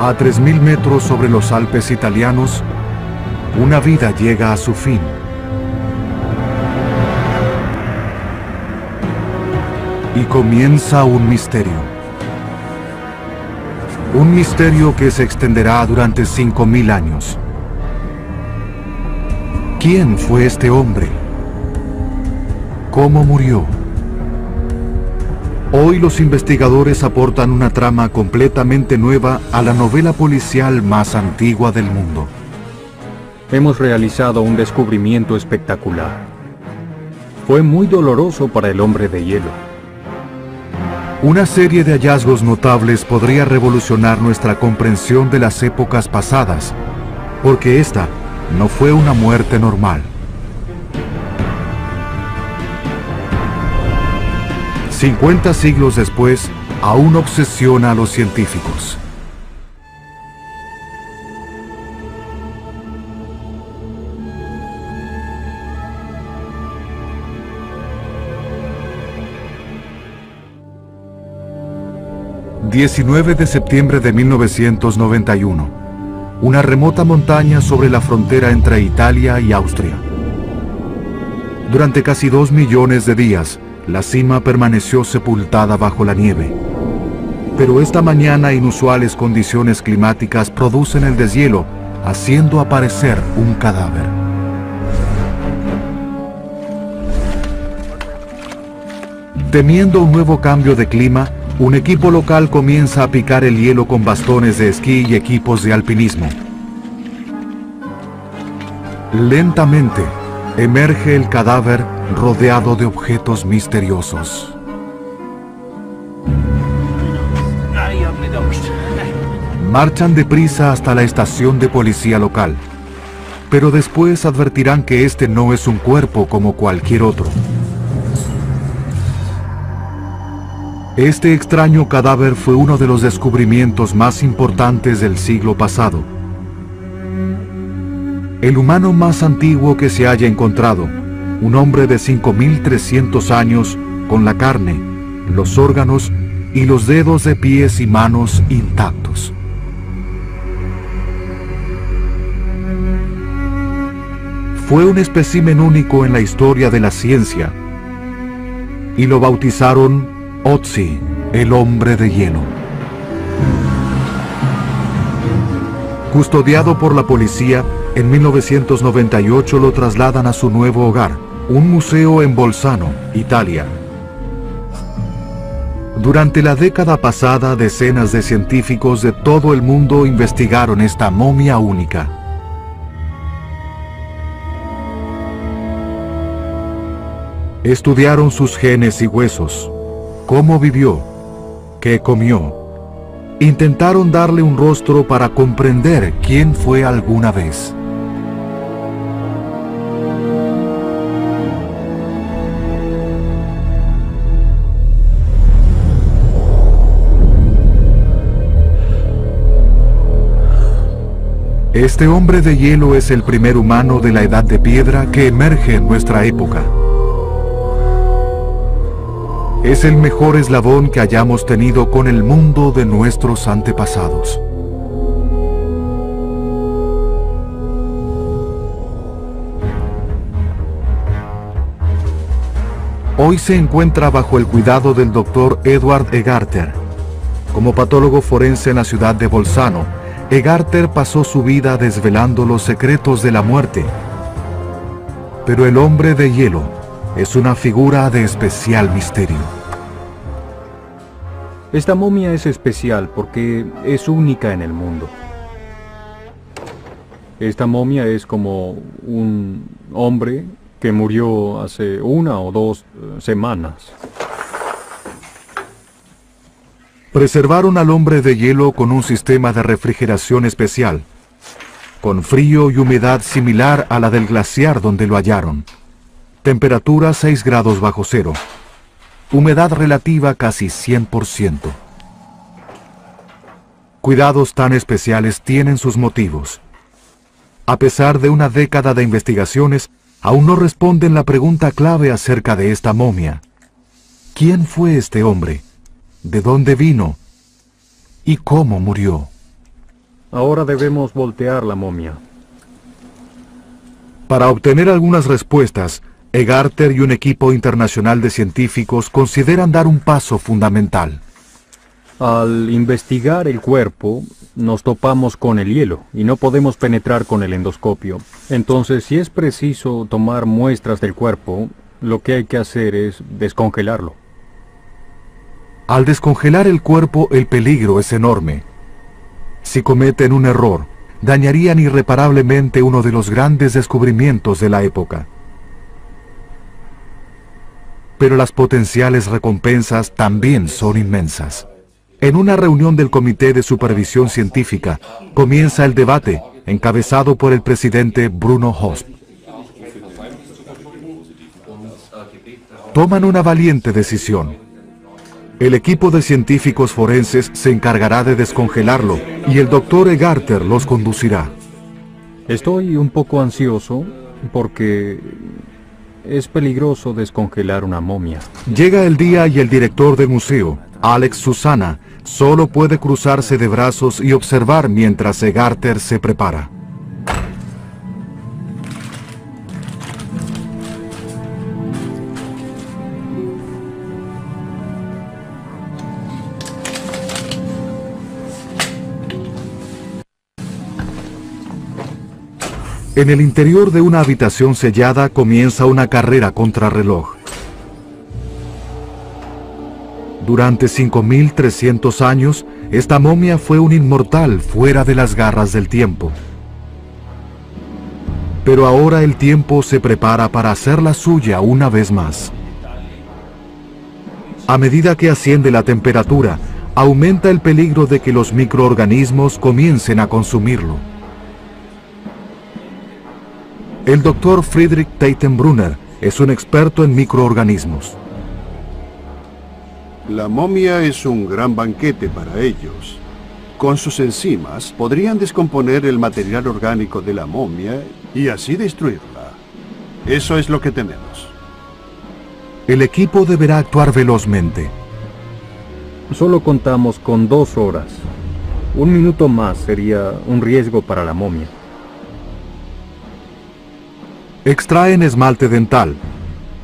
A 3000 metros sobre los Alpes italianos, una vida llega a su fin. Y comienza un misterio. Un misterio que se extenderá durante 5000 años. ¿Quién fue este hombre? ¿Cómo murió? Hoy los investigadores aportan una trama completamente nueva a la novela policial más antigua del mundo. Hemos realizado un descubrimiento espectacular. Fue muy doloroso para el hombre de hielo. Una serie de hallazgos notables podría revolucionar nuestra comprensión de las épocas pasadas, porque esta no fue una muerte normal. 50 siglos después, aún obsesiona a los científicos. ...19 de septiembre de 1991... una remota montaña sobre la frontera entre Italia y Austria. Durante casi 2 millones de días, la cima permaneció sepultada bajo la nieve. Pero esta mañana inusuales condiciones climáticas producen el deshielo, haciendo aparecer un cadáver. Temiendo un nuevo cambio de clima, un equipo local comienza a picar el hielo con bastones de esquí y equipos de alpinismo. Lentamente, emerge el cadáver rodeado de objetos misteriosos. Marchan deprisa hasta la estación de policía local, pero después advertirán que este no es un cuerpo como cualquier otro. Este extraño cadáver fue uno de los descubrimientos más importantes del siglo pasado. El humano más antiguo que se haya encontrado, un hombre de 5300 años, con la carne, los órganos y los dedos de pies y manos intactos. Fue un espécimen único en la historia de la ciencia, y lo bautizaron Ötzi, el hombre de hielo. Custodiado por la policía, en 1998 lo trasladan a su nuevo hogar, un museo en Bolzano, Italia. Durante la década pasada, decenas de científicos de todo el mundo investigaron esta momia única. Estudiaron sus genes y huesos, cómo vivió, qué comió. Intentaron darle un rostro para comprender quién fue alguna vez. Este hombre de hielo es el primer humano de la Edad de Piedra que emerge en nuestra época. Es el mejor eslabón que hayamos tenido con el mundo de nuestros antepasados. Hoy se encuentra bajo el cuidado del Dr. Edward Egarter. Como patólogo forense en la ciudad de Bolzano, Egarter pasó su vida desvelando los secretos de la muerte. Pero el hombre de hielo es una figura de especial misterio. Esta momia es especial porque es única en el mundo. Esta momia es como un hombre que murió hace 1 o 2 semanas. Preservaron al hombre de hielo con un sistema de refrigeración especial, con frío y humedad similar a la del glaciar donde lo hallaron. Temperatura 6 grados bajo cero. Humedad relativa casi 100%. Cuidados tan especiales tienen sus motivos. A pesar de una década de investigaciones, aún no responden la pregunta clave acerca de esta momia. ¿Quién fue este hombre? ¿De dónde vino? ¿Y cómo murió? Ahora debemos voltear la momia. Para obtener algunas respuestas, Egarter y un equipo internacional de científicos consideran dar un paso fundamental. Al investigar el cuerpo, nos topamos con el hielo y no podemos penetrar con el endoscopio. Entonces, si es preciso tomar muestras del cuerpo, lo que hay que hacer es descongelarlo. Al descongelar el cuerpo, el peligro es enorme. Si cometen un error, dañarían irreparablemente uno de los grandes descubrimientos de la época. Pero las potenciales recompensas también son inmensas. En una reunión del Comité de Supervisión Científica, comienza el debate, encabezado por el presidente Bruno Hosp. Toman una valiente decisión. El equipo de científicos forenses se encargará de descongelarlo y el doctor Egarter los conducirá. Estoy un poco ansioso porque es peligroso descongelar una momia. Llega el día y el director del museo, Alex Susana, solo puede cruzarse de brazos y observar mientras Egarter se prepara. En el interior de una habitación sellada comienza una carrera contrarreloj. Durante 5.300 años, esta momia fue un inmortal fuera de las garras del tiempo. Pero ahora el tiempo se prepara para hacerla suya una vez más. A medida que asciende la temperatura, aumenta el peligro de que los microorganismos comiencen a consumirlo. El Dr. Friedrich Teitenbrunner es un experto en microorganismos. La momia es un gran banquete para ellos. Con sus enzimas podrían descomponer el material orgánico de la momia y así destruirla. Eso es lo que tenemos. El equipo deberá actuar velozmente. Solo contamos con 2 horas. 1 minuto más sería un riesgo para la momia. Extraen esmalte dental,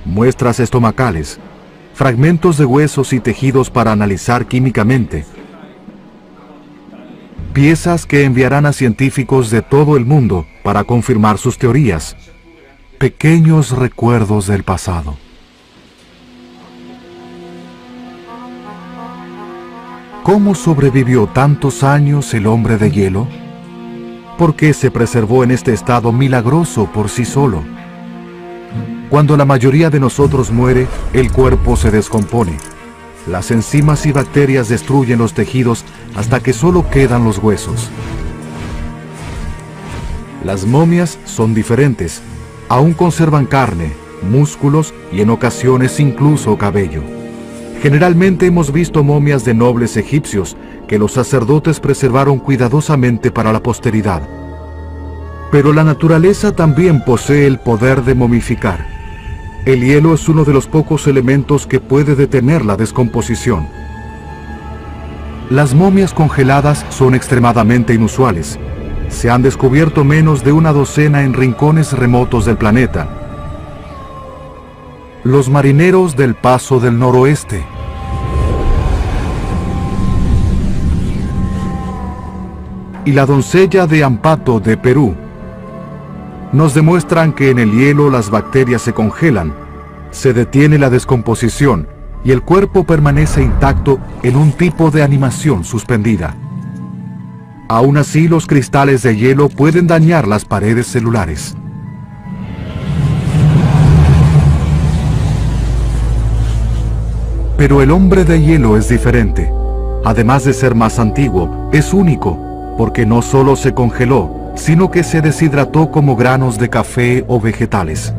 muestras estomacales, fragmentos de huesos y tejidos para analizar químicamente. Piezas que enviarán a científicos de todo el mundo para confirmar sus teorías. Pequeños recuerdos del pasado. ¿Cómo sobrevivió tantos años el hombre de hielo? ¿Por qué se preservó en este estado milagroso por sí solo? Cuando la mayoría de nosotros muere, el cuerpo se descompone. Las enzimas y bacterias destruyen los tejidos hasta que solo quedan los huesos. Las momias son diferentes. Aún conservan carne, músculos y en ocasiones incluso cabello. Generalmente hemos visto momias de nobles egipcios que los sacerdotes preservaron cuidadosamente para la posteridad. Pero la naturaleza también posee el poder de momificar. El hielo es uno de los pocos elementos que puede detener la descomposición. Las momias congeladas son extremadamente inusuales. Se han descubierto menos de una docena en rincones remotos del planeta. Los marineros del Paso del Noroeste. Y la doncella de Ampato de Perú nos demuestran que en el hielo las bacterias se congelan, se detiene la descomposición y el cuerpo permanece intacto en un tipo de animación suspendida. Aún así, los cristales de hielo pueden dañar las paredes celulares. Pero el hombre de hielo es diferente. Además de ser más antiguo, es único, porque no solo se congeló, sino que se deshidrató como granos de café o vegetales.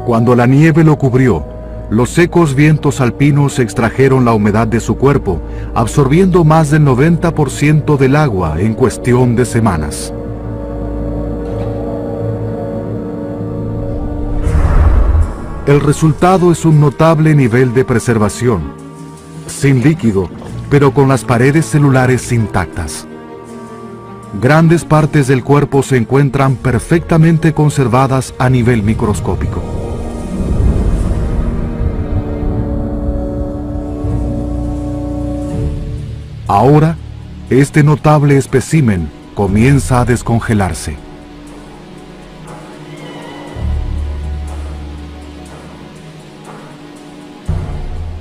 Cuando la nieve lo cubrió, los secos vientos alpinos extrajeron la humedad de su cuerpo, absorbiendo más del 90% del agua en cuestión de semanas. El resultado es un notable nivel de preservación. Sin líquido, pero con las paredes celulares intactas. Grandes partes del cuerpo se encuentran perfectamente conservadas a nivel microscópico. Ahora, este notable espécimen comienza a descongelarse.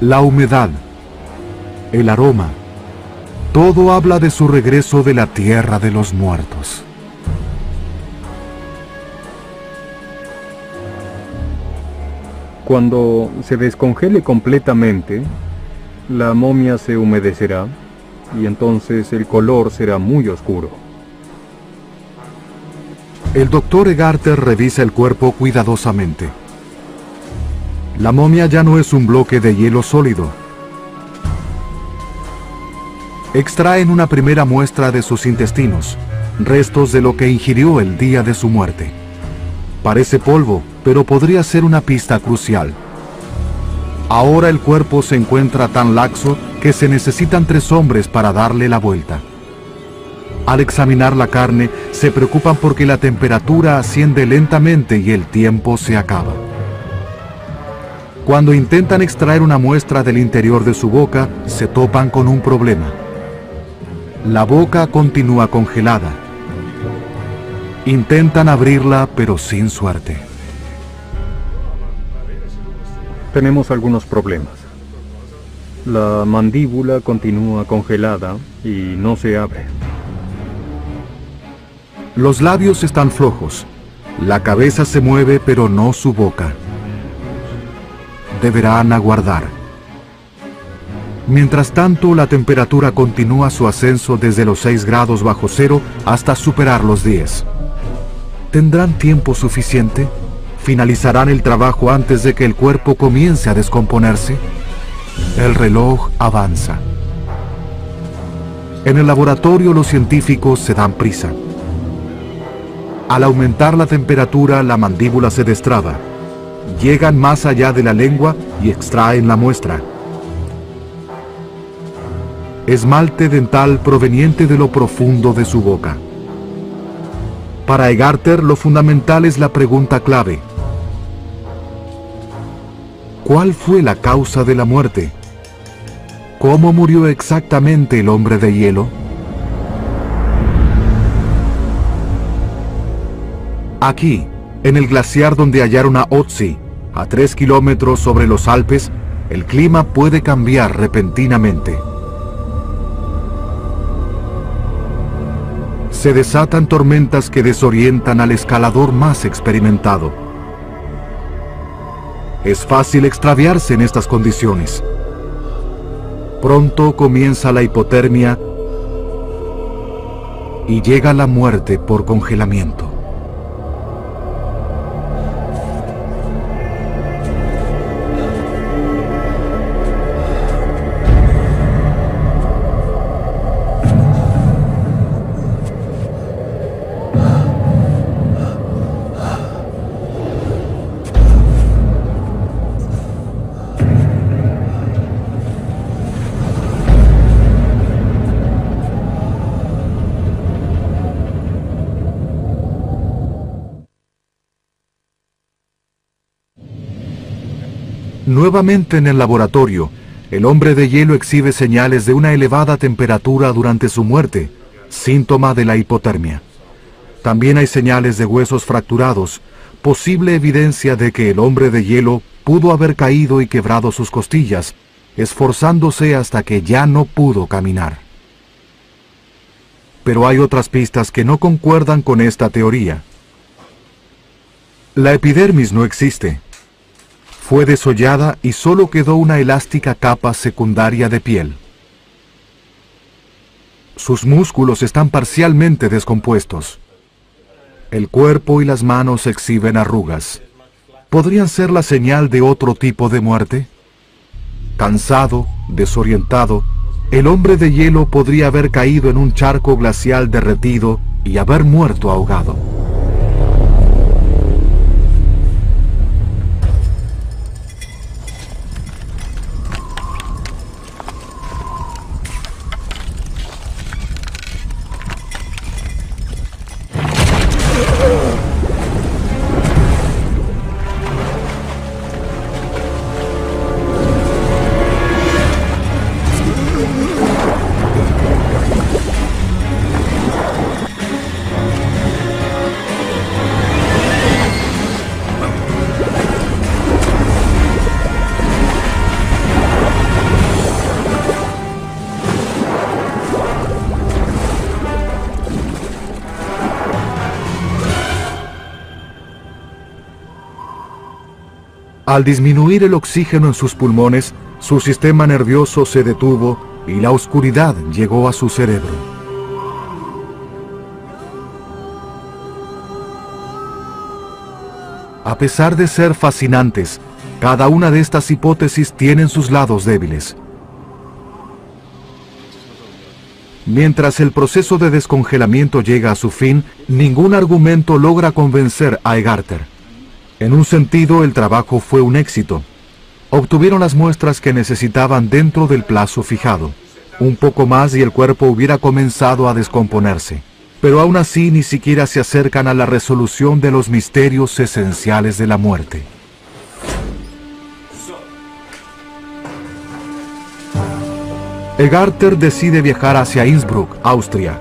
La humedad, el aroma, todo habla de su regreso de la tierra de los muertos. Cuando se descongele completamente, la momia se humedecerá y entonces el color será muy oscuro. El doctor Egarter revisa el cuerpo cuidadosamente. La momia ya no es un bloque de hielo sólido. Extraen una primera muestra de sus intestinos, restos de lo que ingirió el día de su muerte. Parece polvo, pero podría ser una pista crucial. Ahora el cuerpo se encuentra tan laxo que se necesitan 3 hombres para darle la vuelta. Al examinar la carne, se preocupan porque la temperatura asciende lentamente y el tiempo se acaba. Cuando intentan extraer una muestra del interior de su boca, se topan con un problema. La boca continúa congelada. Intentan abrirla, pero sin suerte. Tenemos algunos problemas. La mandíbula continúa congelada y no se abre. Los labios están flojos. La cabeza se mueve, pero no su boca. Deberán aguardar. Mientras tanto, la temperatura continúa su ascenso desde los 6 grados bajo cero hasta superar los 10. ¿Tendrán tiempo suficiente? ¿Finalizarán el trabajo antes de que el cuerpo comience a descomponerse? El reloj avanza. En el laboratorio los científicos se dan prisa. Al aumentar la temperatura, la mandíbula se destraba. Llegan más allá de la lengua y extraen la muestra. Esmalte dental proveniente de lo profundo de su boca. Para Egarter, lo fundamental es la pregunta clave. ¿Cuál fue la causa de la muerte? ¿Cómo murió exactamente el hombre de hielo? Aquí, en el glaciar donde hallaron a Otzi, a 3 kilómetros sobre los Alpes, el clima puede cambiar repentinamente. Se desatan tormentas que desorientan al escalador más experimentado. Es fácil extraviarse en estas condiciones. Pronto comienza la hipotermia y llega la muerte por congelamiento. Nuevamente en el laboratorio, el hombre de hielo exhibe señales de una elevada temperatura durante su muerte, síntoma de la hipotermia. También hay señales de huesos fracturados, posible evidencia de que el hombre de hielo pudo haber caído y quebrado sus costillas, esforzándose hasta que ya no pudo caminar. Pero hay otras pistas que no concuerdan con esta teoría. La epidermis no existe. Fue desollada y solo quedó una elástica capa secundaria de piel. Sus músculos están parcialmente descompuestos. El cuerpo y las manos exhiben arrugas. ¿Podrían ser la señal de otro tipo de muerte? Cansado, desorientado, el hombre de hielo podría haber caído en un charco glacial derretido y haber muerto ahogado. Al disminuir el oxígeno en sus pulmones, su sistema nervioso se detuvo y la oscuridad llegó a su cerebro. A pesar de ser fascinantes, cada una de estas hipótesis tienen sus lados débiles. Mientras el proceso de descongelamiento llega a su fin, ningún argumento logra convencer a Egarter. En un sentido, el trabajo fue un éxito. Obtuvieron las muestras que necesitaban dentro del plazo fijado. Un poco más y el cuerpo hubiera comenzado a descomponerse. Pero aún así ni siquiera se acercan a la resolución de los misterios esenciales de la muerte. Egarter decide viajar hacia Innsbruck, Austria,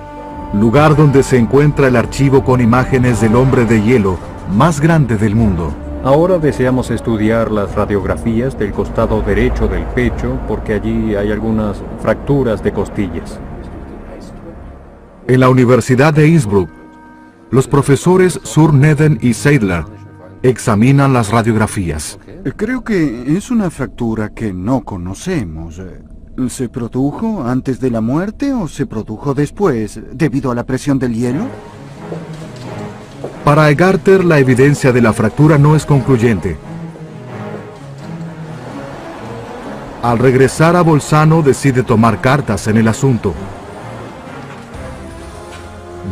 lugar donde se encuentra el archivo con imágenes del hombre de hielo más grande del mundo. Ahora deseamos estudiar las radiografías del costado derecho del pecho porque allí hay algunas fracturas de costillas. En la Universidad de Innsbruck, los profesores Surneden y Seidler examinan las radiografías. Creo que es una fractura que no conocemos. ¿Se produjo antes de la muerte o se produjo después, debido a la presión del hielo? Para Egarter, la evidencia de la fractura no es concluyente. Al regresar a Bolzano, decide tomar cartas en el asunto.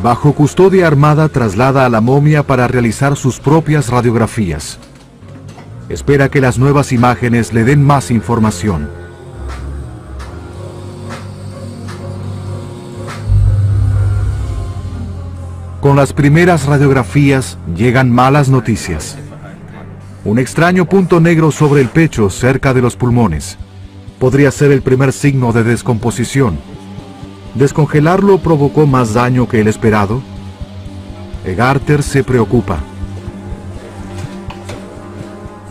Bajo custodia armada, traslada a la momia para realizar sus propias radiografías. Espera que las nuevas imágenes le den más información. Con las primeras radiografías llegan malas noticias. Un extraño punto negro sobre el pecho cerca de los pulmones. Podría ser el primer signo de descomposición. ¿Descongelarlo provocó más daño que el esperado? Egarter se preocupa.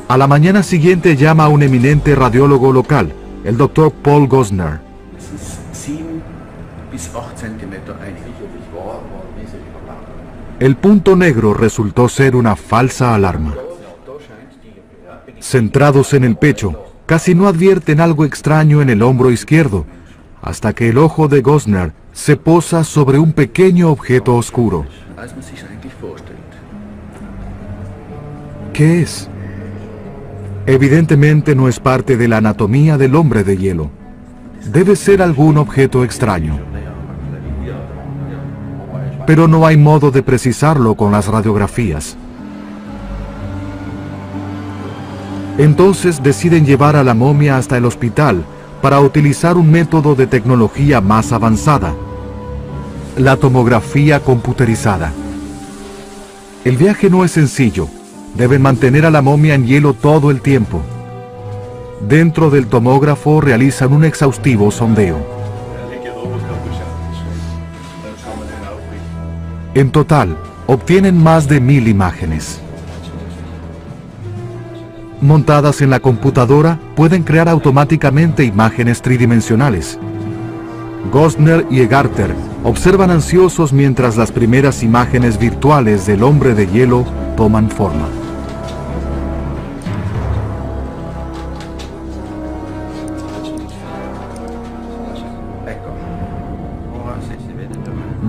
A la mañana siguiente llama a un eminente radiólogo local, el Dr. Paul Gosner. El punto negro resultó ser una falsa alarma. Centrados en el pecho, casi no advierten algo extraño en el hombro izquierdo, hasta que el ojo de Gosner se posa sobre un pequeño objeto oscuro. ¿Qué es? Evidentemente no es parte de la anatomía del hombre de hielo. Debe ser algún objeto extraño. Pero no hay modo de precisarlo con las radiografías. Entonces deciden llevar a la momia hasta el hospital para utilizar un método de tecnología más avanzada, la tomografía computerizada. El viaje no es sencillo. Deben mantener a la momia en hielo todo el tiempo. Dentro del tomógrafo realizan un exhaustivo sondeo. En total, obtienen más de 1000 imágenes. Montadas en la computadora, pueden crear automáticamente imágenes tridimensionales. Gosner y Egarter observan ansiosos mientras las primeras imágenes virtuales del hombre de hielo toman forma.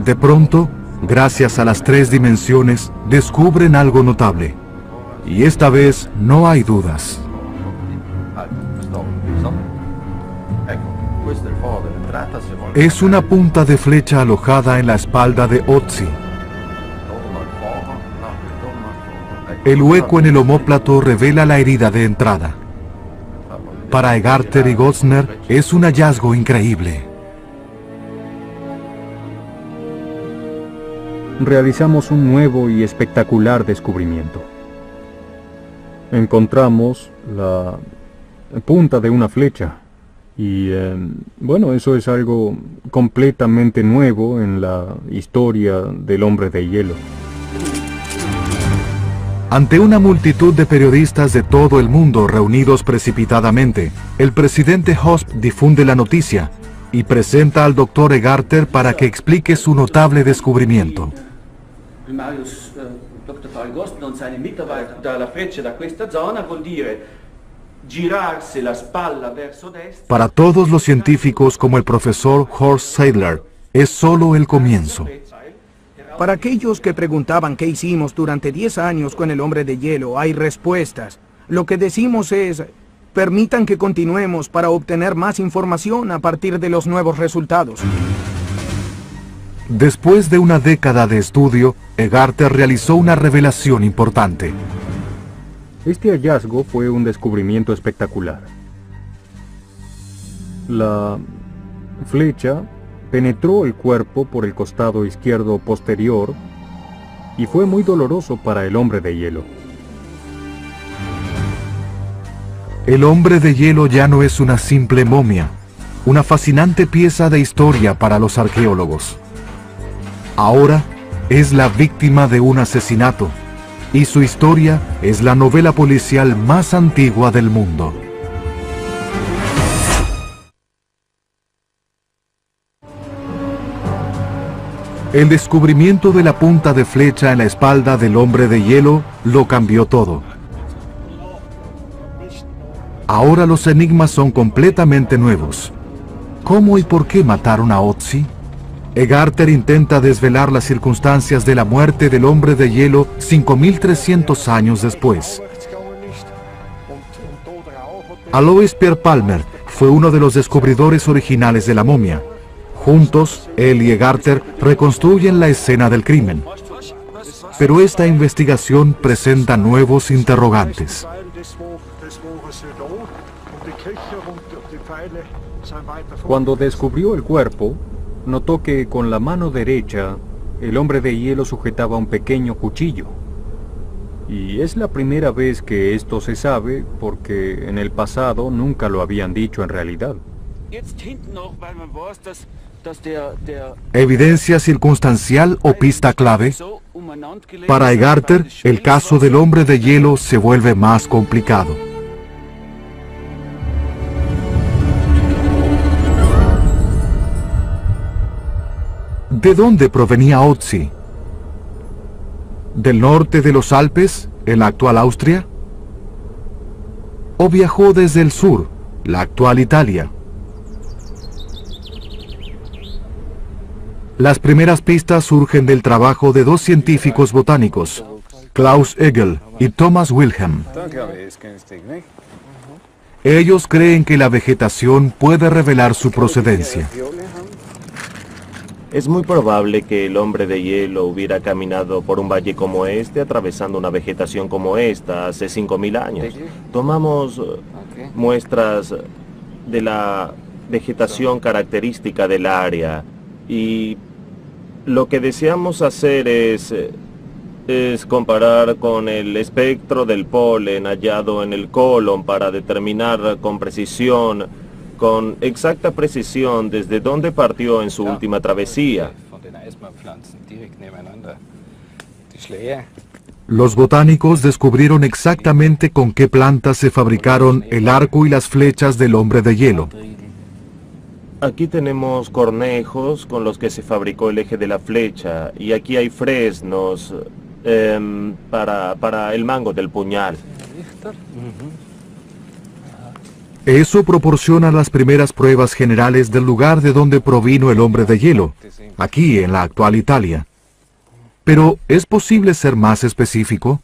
De pronto, gracias a las 3 dimensiones, descubren algo notable. Y esta vez no hay dudas. Es una punta de flecha alojada en la espalda de Otzi. El hueco en el omóplato revela la herida de entrada. Para Egarter y Gosner es un hallazgo increíble. Realizamos un nuevo y espectacular descubrimiento. Encontramos la punta de una flecha y bueno, eso es algo completamente nuevo en la historia del hombre de hielo. Ante una multitud de periodistas de todo el mundo reunidos precipitadamente, el presidente Hosp difunde la noticia y presenta al Dr. Egarter para que explique su notable descubrimiento. Dr. Paul Gosner und seine Mitarbeiter da la freccia da questa zona vuol dire girarse la espalda verso destra. Para todos los científicos como el profesor Horst Seidler, es solo el comienzo. Para aquellos que preguntaban qué hicimos durante 10 años con el hombre de hielo, hay respuestas. Lo que decimos es, permitan que continuemos para obtener más información a partir de los nuevos resultados. Después de una década de estudio, Egarter realizó una revelación importante. Este hallazgo fue un descubrimiento espectacular. La flecha penetró el cuerpo por el costado izquierdo posterior y fue muy doloroso para el hombre de hielo. El hombre de hielo ya no es una simple momia, una fascinante pieza de historia para los arqueólogos. Ahora es la víctima de un asesinato, y su historia es la novela policial más antigua del mundo. El descubrimiento de la punta de flecha en la espalda del hombre de hielo lo cambió todo. Ahora los enigmas son completamente nuevos. ¿Cómo y por qué mataron a Otzi? Egarter intenta desvelar las circunstancias de la muerte del hombre de hielo 5300 años después. Alois Pierre Palmer fue uno de los descubridores originales de la momia. Juntos, él y Egarter reconstruyen la escena del crimen. Pero esta investigación presenta nuevos interrogantes. Cuando descubrió el cuerpo, notó que con la mano derecha el hombre de hielo sujetaba un pequeño cuchillo. Y es la primera vez que esto se sabe porque en el pasado nunca lo habían dicho en realidad. ¿Evidencia circunstancial o pista clave? Para Egarter, el caso del hombre de hielo se vuelve más complicado. ¿De dónde provenía Otzi? ¿Del norte de los Alpes, en la actual Austria? ¿O viajó desde el sur, la actual Italia? Las primeras pistas surgen del trabajo de dos científicos botánicos, Klaus Egel y Thomas Wilhelm. Ellos creen que la vegetación puede revelar su procedencia. Es muy probable que el hombre de hielo hubiera caminado por un valle como este, atravesando una vegetación como esta, hace 5000 años. Tomamos muestras de la vegetación característica del área y lo que deseamos hacer es comparar con el espectro del polen hallado en el colon para determinar con precisión, con exacta precisión, desde dónde partió en su última travesía. Los botánicos descubrieron exactamente con qué plantas se fabricaron el arco y las flechas del hombre de hielo. Aquí tenemos cornejos con los que se fabricó el eje de la flecha, y aquí hay fresnos para el mango del puñal. Eso proporciona las primeras pruebas generales del lugar de donde provino el hombre de hielo, aquí en la actual Italia. Pero, ¿es posible ser más específico?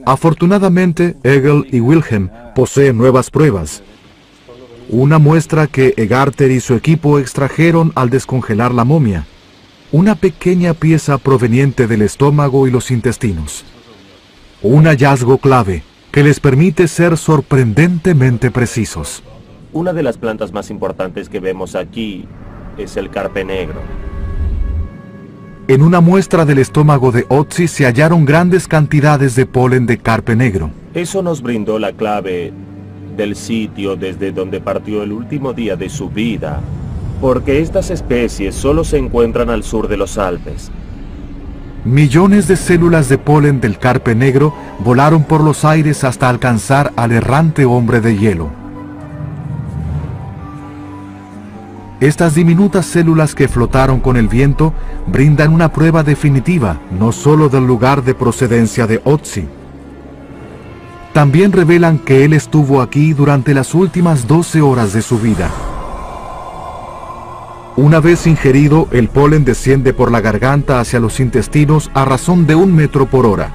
Afortunadamente, Egel y Wilhelm poseen nuevas pruebas. Una muestra que Egarter y su equipo extrajeron al descongelar la momia. Una pequeña pieza proveniente del estómago y los intestinos. Un hallazgo clave que les permite ser sorprendentemente precisos. Una de las plantas más importantes que vemos aquí es el carpe negro. En una muestra del estómago de Otzi se hallaron grandes cantidades de polen de carpe negro. Eso nos brindó la clave del sitio desde donde partió el último día de su vida, porque estas especies solo se encuentran al sur de los Alpes. Millones de células de polen del carpe negro volaron por los aires hasta alcanzar al errante hombre de hielo. Estas diminutas células que flotaron con el viento brindan una prueba definitiva no solo del lugar de procedencia de Otzi. también revelan que él estuvo aquí durante las últimas 12 horas de su vida. Una vez ingerido, el polen desciende por la garganta hacia los intestinos a razón de 1 metro por hora.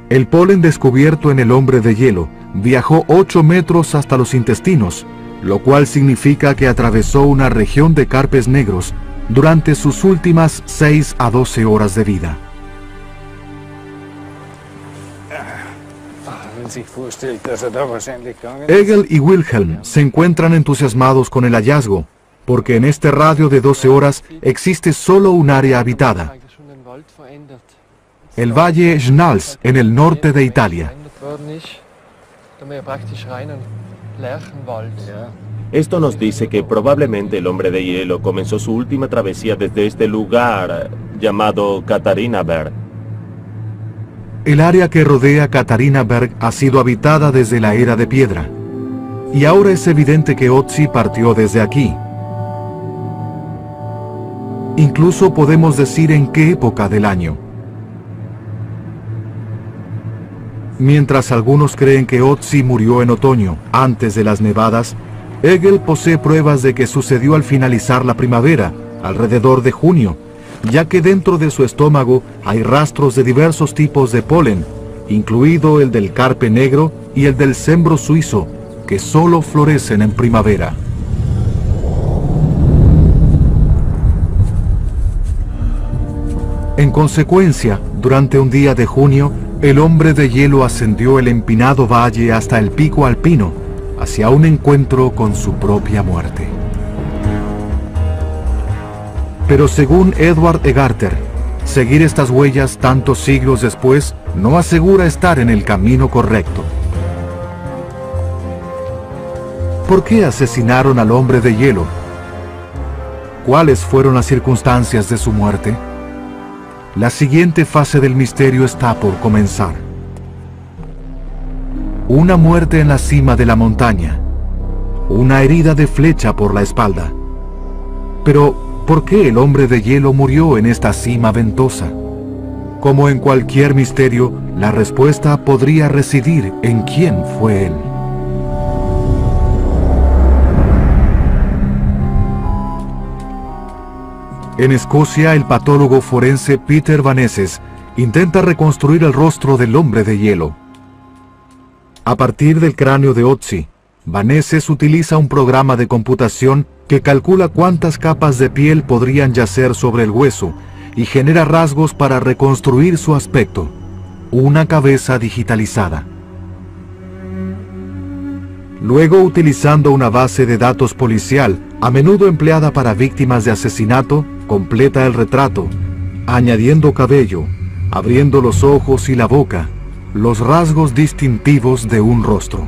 El polen descubierto en el hombre de hielo viajó 8 metros hasta los intestinos, lo cual significa que atravesó una región de carpes negros durante sus últimas 6 a 12 horas de vida. Egil y Wilhelm se encuentran entusiasmados con el hallazgo, porque en este radio de 12 horas existe solo un área habitada: el valle Schnals, en el norte de Italia. Esto nos dice que probablemente el hombre de hielo comenzó su última travesía desde este lugar llamado Katarinaberg. El área que rodea Katarinaberg ha sido habitada desde la era de piedra, y ahora es evidente que Otzi partió desde aquí. Incluso podemos decir en qué época del año. Mientras algunos creen que Otzi murió en otoño, antes de las nevadas, Egil posee pruebas de que sucedió al finalizar la primavera, alrededor de junio, ya que dentro de su estómago hay rastros de diversos tipos de polen, incluido el del carpe negro y el del cembro suizo, que solo florecen en primavera. En consecuencia, durante un día de junio, el hombre de hielo ascendió el empinado valle hasta el pico alpino, hacia un encuentro con su propia muerte. Pero según Edward Egarter, seguir estas huellas tantos siglos después no asegura estar en el camino correcto. ¿Por qué asesinaron al hombre de hielo? ¿Cuáles fueron las circunstancias de su muerte? La siguiente fase del misterio está por comenzar. Una muerte en la cima de la montaña. Una herida de flecha por la espalda. Pero, ¿por qué el hombre de hielo murió en esta cima ventosa? Como en cualquier misterio, la respuesta podría residir en quién fue él. En Escocia, el patólogo forense Peter Vaneses intenta reconstruir el rostro del hombre de hielo. A partir del cráneo de Otzi, Vaneses utiliza un programa de computación que calcula cuántas capas de piel podrían yacer sobre el hueso y genera rasgos para reconstruir su aspecto, una cabeza digitalizada. Luego, utilizando una base de datos policial, a menudo empleada para víctimas de asesinato, completa el retrato, añadiendo cabello, abriendo los ojos y la boca, los rasgos distintivos de un rostro.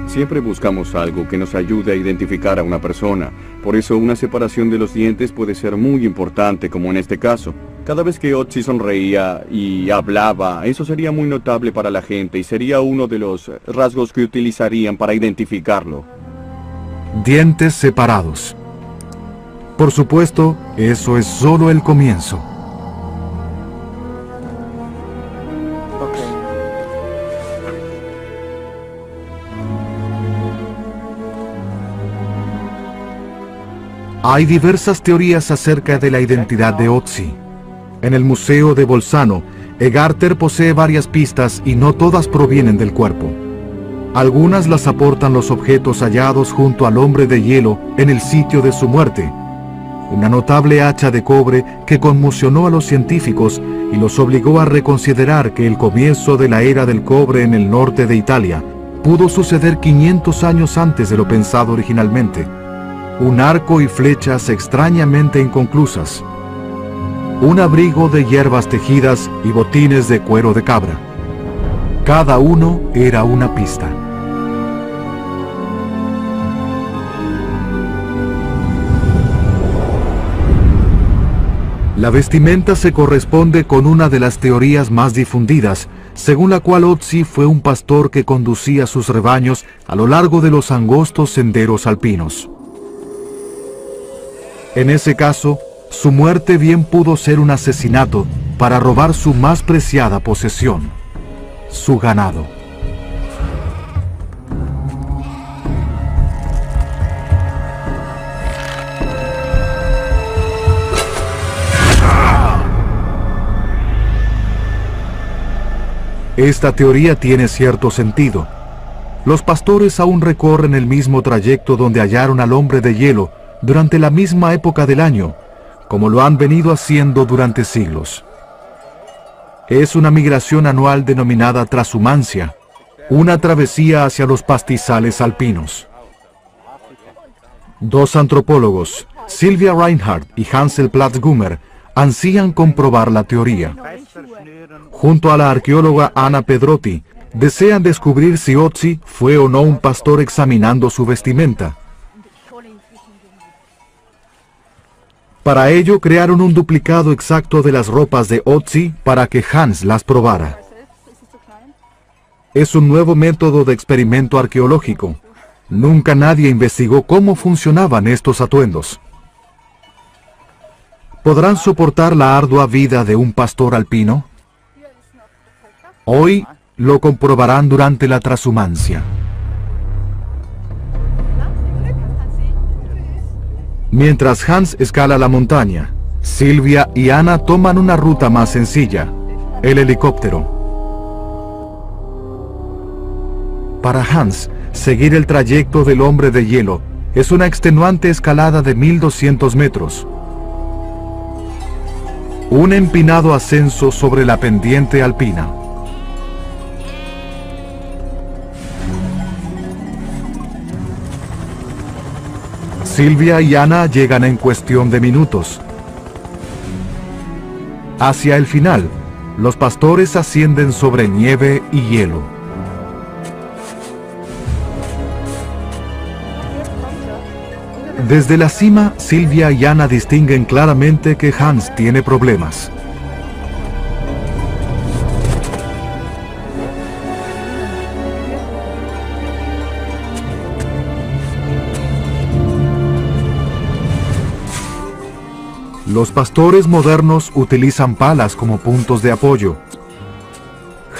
Siempre buscamos algo que nos ayude a identificar a una persona. Por eso una separación de los dientes puede ser muy importante, como en este caso. Cada vez que Otzi sonreía y hablaba, eso sería muy notable para la gente y sería uno de los rasgos que utilizarían para identificarlo. Dientes separados. Por supuesto, eso es solo el comienzo. Hay diversas teorías acerca de la identidad de Otzi. En el Museo de Bolzano, Egarter posee varias pistas y no todas provienen del cuerpo. Algunas las aportan los objetos hallados junto al hombre de hielo en el sitio de su muerte. Una notable hacha de cobre que conmocionó a los científicos y los obligó a reconsiderar que el comienzo de la era del cobre en el norte de Italia pudo suceder 500 años antes de lo pensado originalmente. Un arco y flechas extrañamente inconclusas. Un abrigo de hierbas tejidas y botines de cuero de cabra. Cada uno era una pista. La vestimenta se corresponde con una de las teorías más difundidas, según la cual Otzi fue un pastor que conducía sus rebaños a lo largo de los angostos senderos alpinos. En ese caso, su muerte bien pudo ser un asesinato, para robar su más preciada posesión, su ganado. Esta teoría tiene cierto sentido. Los pastores aún recorren el mismo trayecto donde hallaron al hombre de hielo durante la misma época del año, como lo han venido haciendo durante siglos. Es una migración anual denominada transhumancia, una travesía hacia los pastizales alpinos. Dos antropólogos, Sylvia Reinhardt y Hansel Platzgummer, ansían comprobar la teoría. Junto a la arqueóloga Anna Pedrotti, desean descubrir si Otzi fue o no un pastor examinando su vestimenta. Para ello crearon un duplicado exacto de las ropas de Otzi para que Hans las probara. Es un nuevo método de experimento arqueológico. Nunca nadie investigó cómo funcionaban estos atuendos. ¿Podrán soportar la ardua vida de un pastor alpino? Hoy lo comprobarán durante la transhumancia. Mientras Hans escala la montaña, Sylvia y Anna toman una ruta más sencilla, el helicóptero. Para Hans, seguir el trayecto del hombre de hielo es una extenuante escalada de 1200 metros. Un empinado ascenso sobre la pendiente alpina. Sylvia y Anna llegan en cuestión de minutos. Hacia el final, los pastores ascienden sobre nieve y hielo. Desde la cima, Sylvia y Anna distinguen claramente que Hans tiene problemas. Los pastores modernos utilizan palas como puntos de apoyo.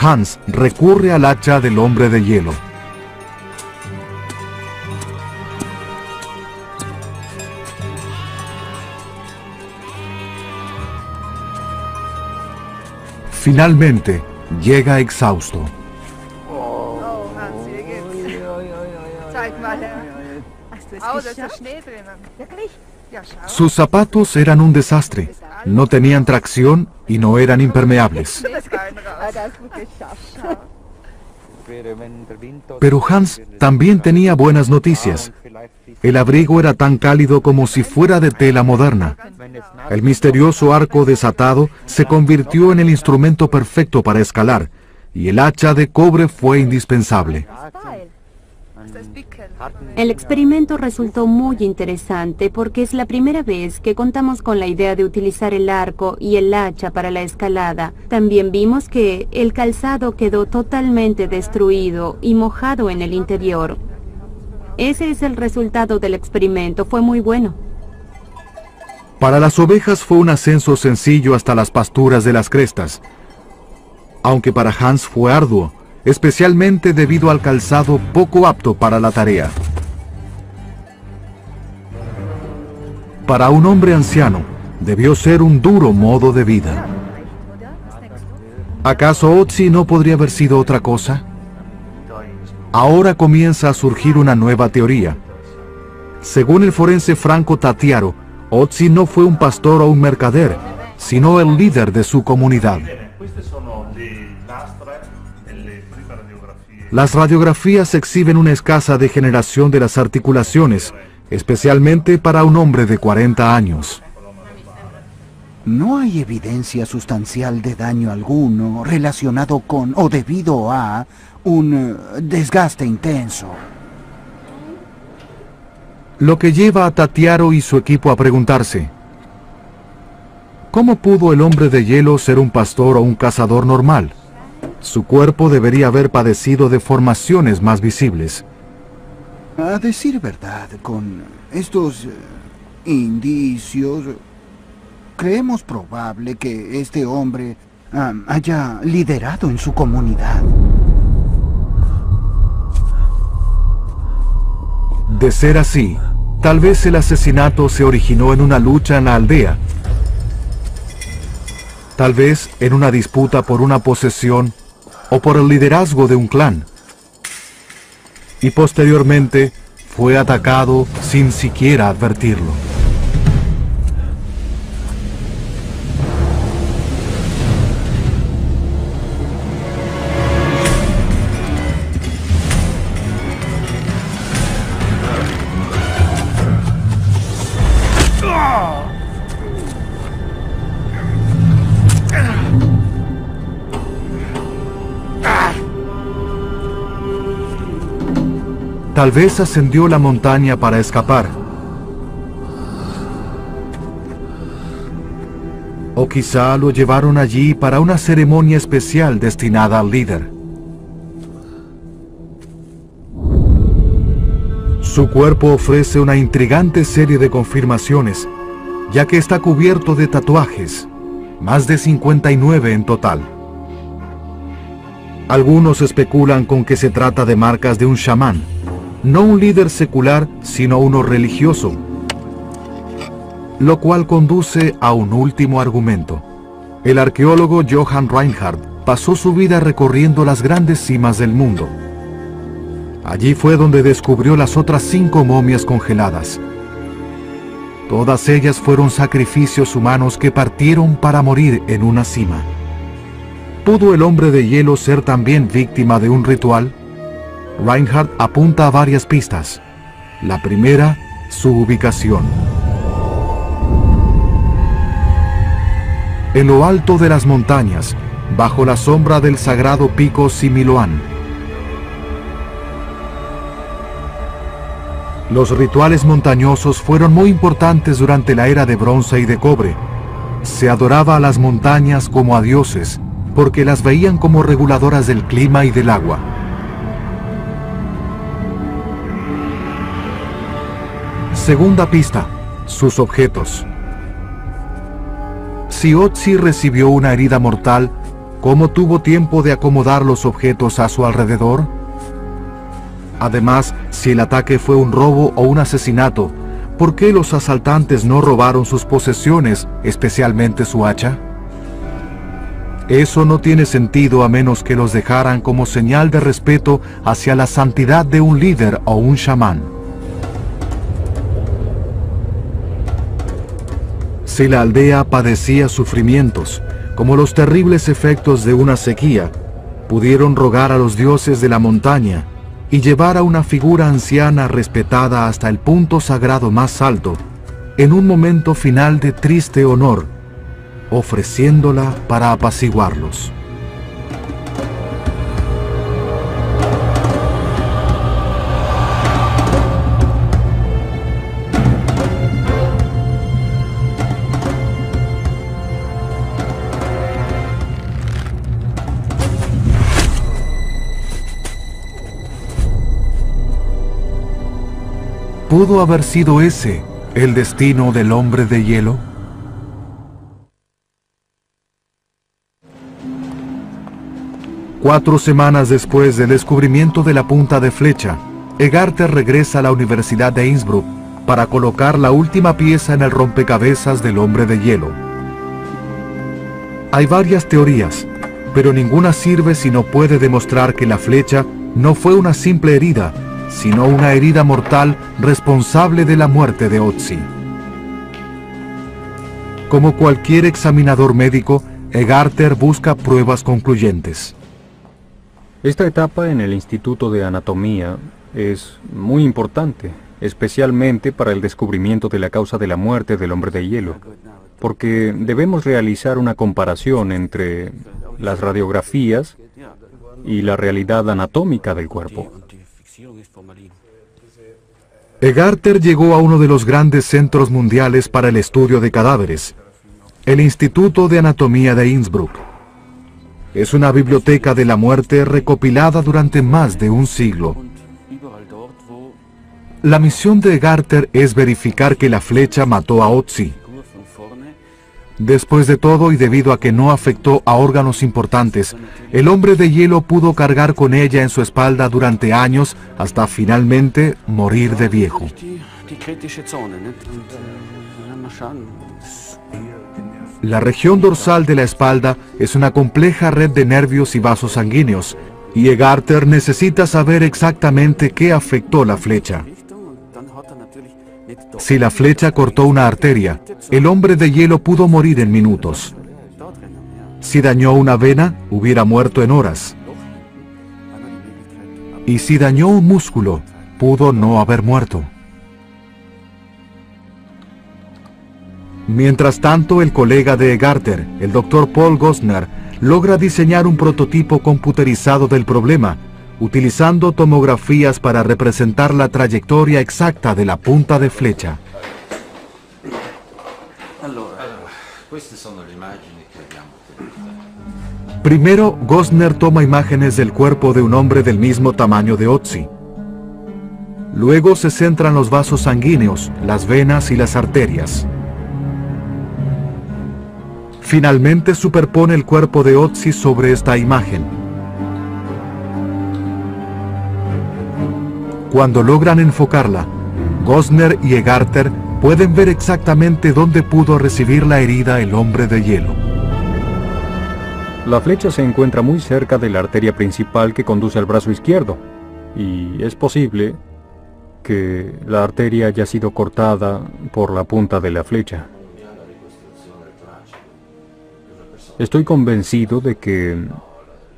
Hans recurre al hacha del hombre de hielo. Finalmente, llega exhausto. Sus zapatos eran un desastre, no tenían tracción y no eran impermeables. Pero Hans también tenía buenas noticias. El abrigo era tan cálido como si fuera de tela moderna. El misterioso arco desatado se convirtió en el instrumento perfecto para escalar, y el hacha de cobre fue indispensable. El experimento resultó muy interesante porque es la primera vez que contamos con la idea de utilizar el arco y el hacha para la escalada. También vimos que el calzado quedó totalmente destruido y mojado en el interior. Ese es el resultado del experimento, fue muy bueno. Para las ovejas fue un ascenso sencillo hasta las pasturas de las crestas, aunque para Hans fue arduo, especialmente debido al calzado poco apto para la tarea. Para un hombre anciano, debió ser un duro modo de vida. ¿Acaso Otzi no podría haber sido otra cosa? Ahora comienza a surgir una nueva teoría. Según el forense Franco Tattiaro, Otzi no fue un pastor o un mercader, sino el líder de su comunidad. Las radiografías exhiben una escasa degeneración de las articulaciones, especialmente para un hombre de 40 años. No hay evidencia sustancial de daño alguno relacionado con o debido a un desgaste intenso. Lo que lleva a Tattiaro y su equipo a preguntarse: ¿cómo pudo el hombre de hielo ser un pastor o un cazador normal? Su cuerpo debería haber padecido deformaciones más visibles. A decir verdad, con estos indicios, creemos probable que este hombre haya liderado en su comunidad. De ser así, tal vez el asesinato se originó en una lucha en la aldea. Tal vez en una disputa por una posesión o por el liderazgo de un clan. Y posteriormente fue atacado sin siquiera advertirlo. Tal vez ascendió la montaña para escapar. O quizá lo llevaron allí para una ceremonia especial destinada al líder. Su cuerpo ofrece una intrigante serie de confirmaciones, ya que está cubierto de tatuajes, más de 59 en total. Algunos especulan con que se trata de marcas de un chamán, no un líder secular, sino uno religioso, lo cual conduce a un último argumento. El arqueólogo Johann Reinhardt pasó su vida recorriendo las grandes cimas del mundo. Allí fue donde descubrió las otras 5 momias congeladas. Todas ellas fueron sacrificios humanos que partieron para morir en una cima. ¿Pudo el hombre de hielo ser también víctima de un ritual? Reinhardt apunta a varias pistas. La primera, su ubicación. En lo alto de las montañas, bajo la sombra del sagrado pico Similoán. Los rituales montañosos fueron muy importantes durante la era de bronce y de cobre. Se adoraba a las montañas como a dioses, porque las veían como reguladoras del clima y del agua. Segunda pista, sus objetos. Si Otzi recibió una herida mortal, ¿cómo tuvo tiempo de acomodar los objetos a su alrededor? Además, si el ataque fue un robo o un asesinato, ¿por qué los asaltantes no robaron sus posesiones, especialmente su hacha? Eso no tiene sentido a menos que los dejaran como señal de respeto hacia la santidad de un líder o un chamán. Si la aldea padecía sufrimientos, como los terribles efectos de una sequía, pudieron rogar a los dioses de la montaña y llevar a una figura anciana respetada hasta el punto sagrado más alto, en un momento final de triste honor, ofreciéndola para apaciguarlos. ¿Pudo haber sido ese el destino del hombre de hielo? Cuatro semanas después del descubrimiento de la punta de flecha, Egarter regresa a la Universidad de Innsbruck para colocar la última pieza en el rompecabezas del hombre de hielo. Hay varias teorías, pero ninguna sirve si no puede demostrar que la flecha no fue una simple herida, sino una herida mortal responsable de la muerte de Otzi. Como cualquier examinador médico, Egarter busca pruebas concluyentes. Esta etapa en el Instituto de Anatomía es muy importante, especialmente para el descubrimiento de la causa de la muerte del hombre de hielo, porque debemos realizar una comparación entre las radiografías y la realidad anatómica del cuerpo. Egarter llegó a uno de los grandes centros mundiales para el estudio de cadáveres, el Instituto de Anatomía de Innsbruck. Es una biblioteca de la muerte recopilada durante más de un siglo. La misión de Egarter es verificar que la flecha mató a Otzi. Después de todo y debido a que no afectó a órganos importantes, el hombre de hielo pudo cargar con ella en su espalda durante años hasta finalmente morir de viejo. La región dorsal de la espalda es una compleja red de nervios y vasos sanguíneos, y Egarter necesita saber exactamente qué afectó la flecha. Si la flecha cortó una arteria, el hombre de hielo pudo morir en minutos. Si dañó una vena, hubiera muerto en horas. Y si dañó un músculo, pudo no haber muerto. Mientras tanto, el colega de Egarter, el Dr. Paul Gostner, logra diseñar un prototipo computerizado del problema, utilizando tomografías para representar la trayectoria exacta de la punta de flecha. Primero, Gostner toma imágenes del cuerpo de un hombre del mismo tamaño de Ötzi. Luego se centran los vasos sanguíneos, las venas y las arterias. Finalmente superpone el cuerpo de Ötzi sobre esta imagen. Cuando logran enfocarla, Gostner y Egarter pueden ver exactamente dónde pudo recibir la herida el hombre de hielo. La flecha se encuentra muy cerca de la arteria principal que conduce al brazo izquierdo, y es posible que la arteria haya sido cortada por la punta de la flecha. Estoy convencido de que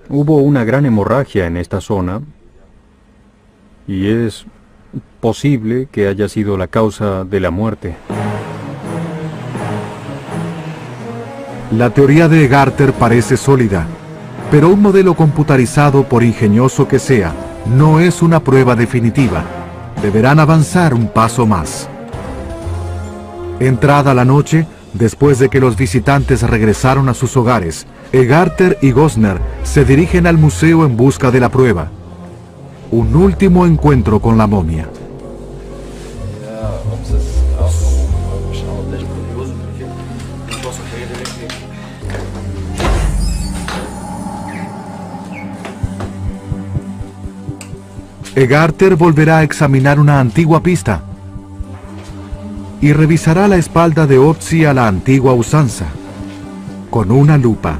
hubo una gran hemorragia en esta zona, y es posible que haya sido la causa de la muerte. La teoría de Egarter parece sólida, pero un modelo computarizado, por ingenioso que sea, no es una prueba definitiva. Deberán avanzar un paso más. Entrada la noche, después de que los visitantes regresaron a sus hogares, Egarter y Gostner se dirigen al museo en busca de la prueba. Un último encuentro con la momia. Egarter volverá a examinar una antigua pista y revisará la espalda de Ötzi a la antigua usanza, con una lupa.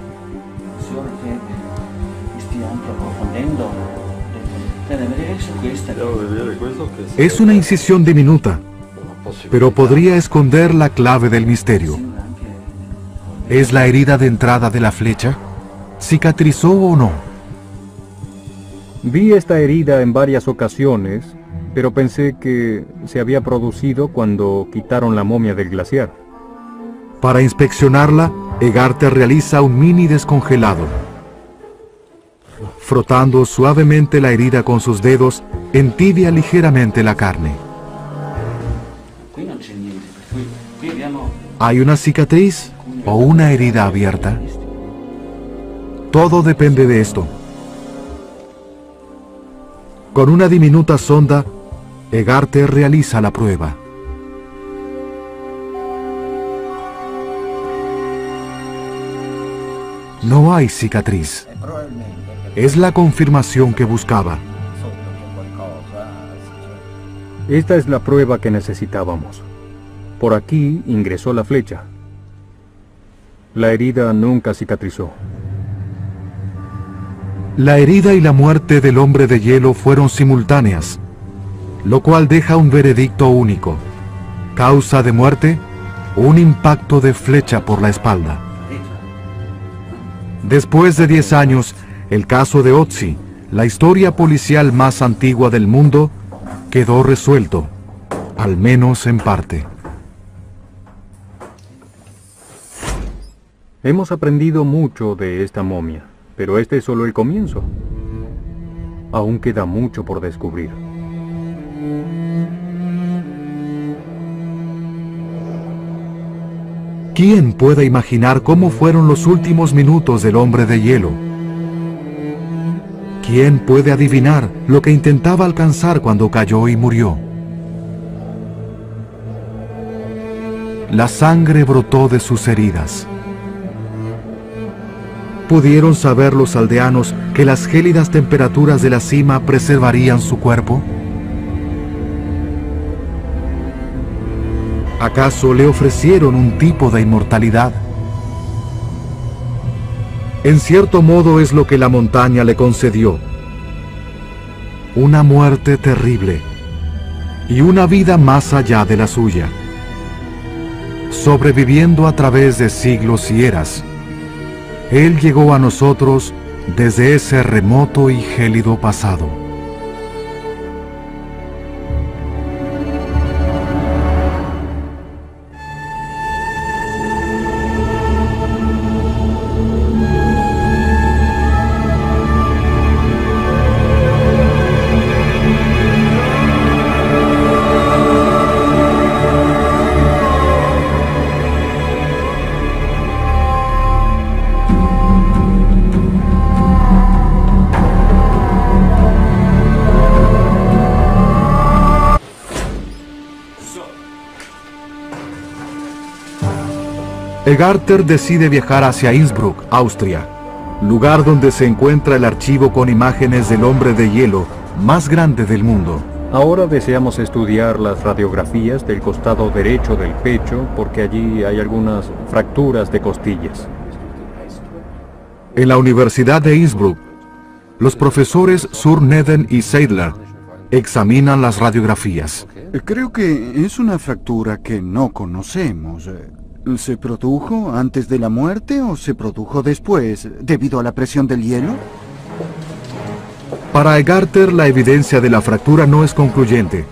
Es una incisión diminuta, pero podría esconder la clave del misterio. ¿Es la herida de entrada de la flecha? ¿Cicatrizó o no? Vi esta herida en varias ocasiones, pero pensé que se había producido cuando quitaron la momia del glaciar. Para inspeccionarla, Egarter realiza un mini descongelado. Frotando suavemente la herida con sus dedos, entibia ligeramente la carne. ¿Hay una cicatriz o una herida abierta? Todo depende de esto. Con una diminuta sonda, Egarter realiza la prueba. No hay cicatriz. Es la confirmación que buscaba. Esta es la prueba que necesitábamos. Por aquí ingresó la flecha. La herida nunca cicatrizó. La herida y la muerte del hombre de hielo fueron simultáneas, lo cual deja un veredicto único. Causa de muerte: un impacto de flecha por la espalda. Después de 10 años, el caso de Ötzi, la historia policial más antigua del mundo, quedó resuelto, al menos en parte. Hemos aprendido mucho de esta momia, pero este es solo el comienzo. Aún queda mucho por descubrir. ¿Quién puede imaginar cómo fueron los últimos minutos del hombre de hielo? ¿Quién puede adivinar lo que intentaba alcanzar cuando cayó y murió? la sangre brotó de sus heridas. ¿Pudieron saber los aldeanos que las gélidas temperaturas de la cima preservarían su cuerpo? ¿Acaso le ofrecieron un tipo de inmortalidad? En cierto modo es lo que la montaña le concedió. Una muerte terrible y una vida más allá de la suya. Sobreviviendo a través de siglos y eras, Él llegó a nosotros desde ese remoto y gélido pasado. Egarter decide viajar hacia Innsbruck, Austria, lugar donde se encuentra el archivo con imágenes del hombre de hielo más grande del mundo. Ahora deseamos estudiar las radiografías del costado derecho del pecho porque allí hay algunas fracturas de costillas. En la Universidad de Innsbruck, los profesores Surneden y Seidler examinan las radiografías. Creo que es una fractura que no conocemos. ¿Se produjo antes de la muerte o se produjo después, debido a la presión del hielo? Para Egarter, la evidencia de la fractura no es concluyente.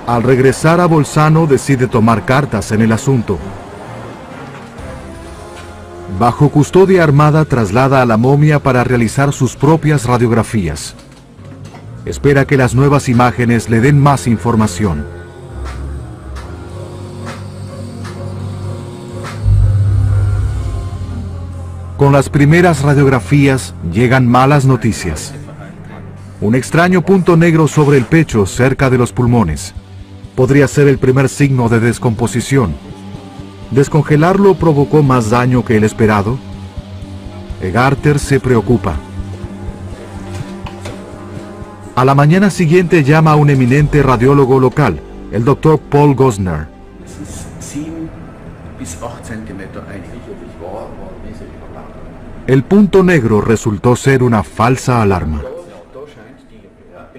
Al regresar a Bolzano, decide tomar cartas en el asunto. Bajo custodia armada, traslada a la momia para realizar sus propias radiografías. Espera que las nuevas imágenes le den más información. Con las primeras radiografías llegan malas noticias. Un extraño punto negro sobre el pecho cerca de los pulmones. Podría ser el primer signo de descomposición. ¿Descongelarlo provocó más daño que el esperado? Egarter se preocupa. A la mañana siguiente llama a un eminente radiólogo local, el Dr. Paul Gosner. El punto negro resultó ser una falsa alarma.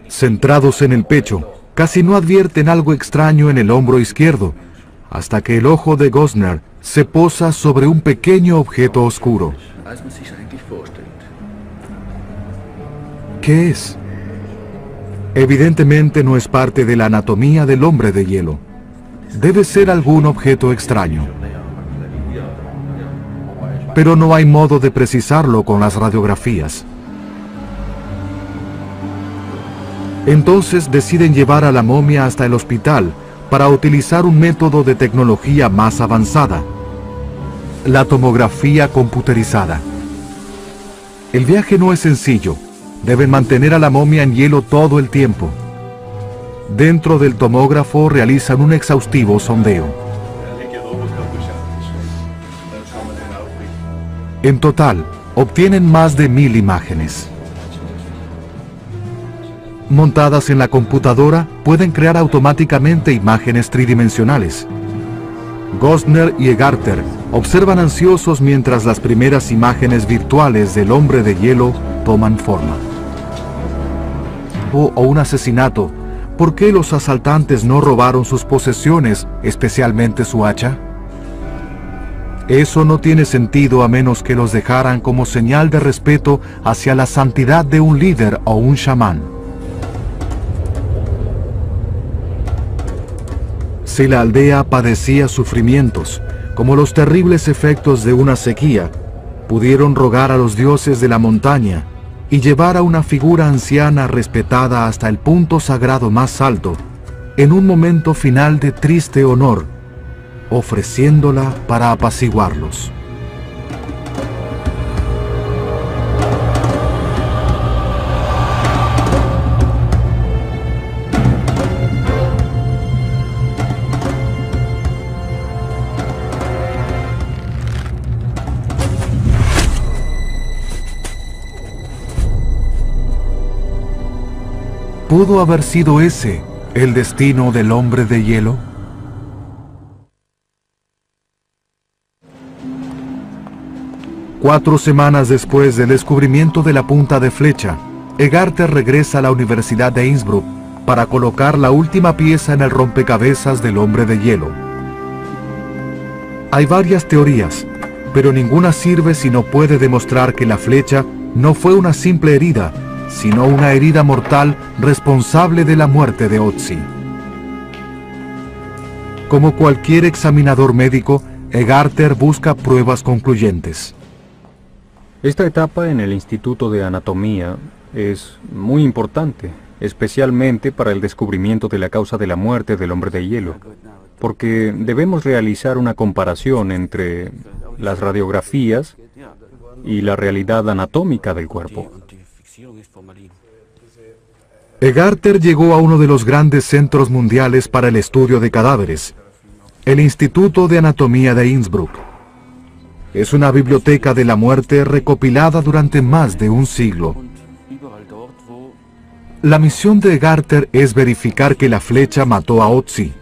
Centrados en el pecho, casi no advierten algo extraño en el hombro izquierdo, hasta que el ojo de Gosner se posa sobre un pequeño objeto oscuro. ¿Qué es? Evidentemente no es parte de la anatomía del hombre de hielo. Debe ser algún objeto extraño. Pero no hay modo de precisarlo con las radiografías. Entonces deciden llevar a la momia hasta el hospital para utilizar un método de tecnología más avanzada, la tomografía computerizada. El viaje no es sencillo. Deben mantener a la momia en hielo todo el tiempo. Dentro del tomógrafo realizan un exhaustivo sondeo. En total, obtienen más de 1000 imágenes. Montadas en la computadora, pueden crear automáticamente imágenes tridimensionales. Gosner y Egarter observan ansiosos mientras las primeras imágenes virtuales del hombre de hielo toman forma. O un asesinato. ¿Por qué los asaltantes no robaron sus posesiones, especialmente su hacha? Eso no tiene sentido a menos que los dejaran como señal de respeto hacia la santidad de un líder o un chamán. Si la aldea padecía sufrimientos, como los terribles efectos de una sequía, pudieron rogar a los dioses de la montaña y llevar a una figura anciana respetada hasta el punto sagrado más alto, en un momento final de triste honor, ofreciéndola para apaciguarlos. ¿Pudo haber sido ese el destino del hombre de hielo? Cuatro semanas después del descubrimiento de la punta de flecha, Egarter regresa a la Universidad de Innsbruck para colocar la última pieza en el rompecabezas del hombre de hielo. Hay varias teorías, pero ninguna sirve si no puede demostrar que la flecha no fue una simple herida, sino una herida mortal responsable de la muerte de Ötzi. Como cualquier examinador médico, Egarter busca pruebas concluyentes. Esta etapa en el Instituto de Anatomía es muy importante, especialmente para el descubrimiento de la causa de la muerte del hombre de hielo, porque debemos realizar una comparación entre las radiografías y la realidad anatómica del cuerpo. Egarter llegó a uno de los grandes centros mundiales para el estudio de cadáveres, el Instituto de Anatomía de Innsbruck. Es una biblioteca de la muerte recopilada durante más de un siglo. La misión de Egarter es verificar que la flecha mató a Ötzi.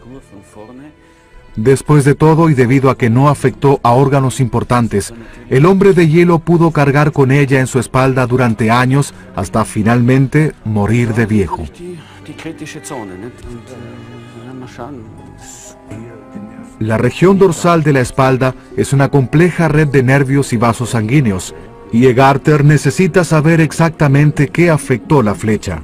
Después de todo, y debido a que no afectó a órganos importantes, el hombre de hielo pudo cargar con ella en su espalda durante años hasta finalmente morir de viejo. La región dorsal de la espalda es una compleja red de nervios y vasos sanguíneos, y Egarter necesita saber exactamente qué afectó la flecha.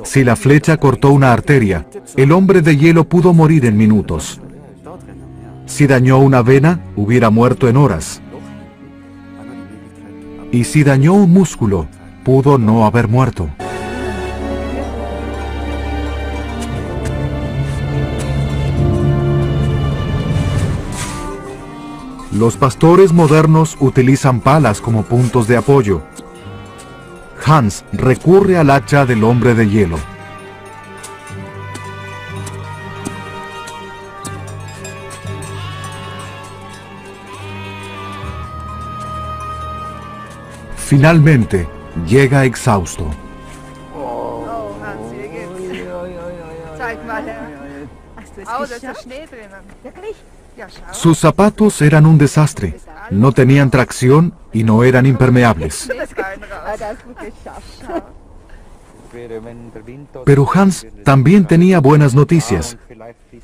Si la flecha cortó una arteria, el hombre de hielo pudo morir en minutos. Si dañó una vena, hubiera muerto en horas. Y si dañó un músculo, pudo no haber muerto. Los pastores modernos utilizan palas como puntos de apoyo. Hans recurre al hacha del hombre de hielo. Finalmente, llega exhausto. Sus zapatos eran un desastre, no tenían tracción y no eran impermeables. Pero Hans también tenía buenas noticias.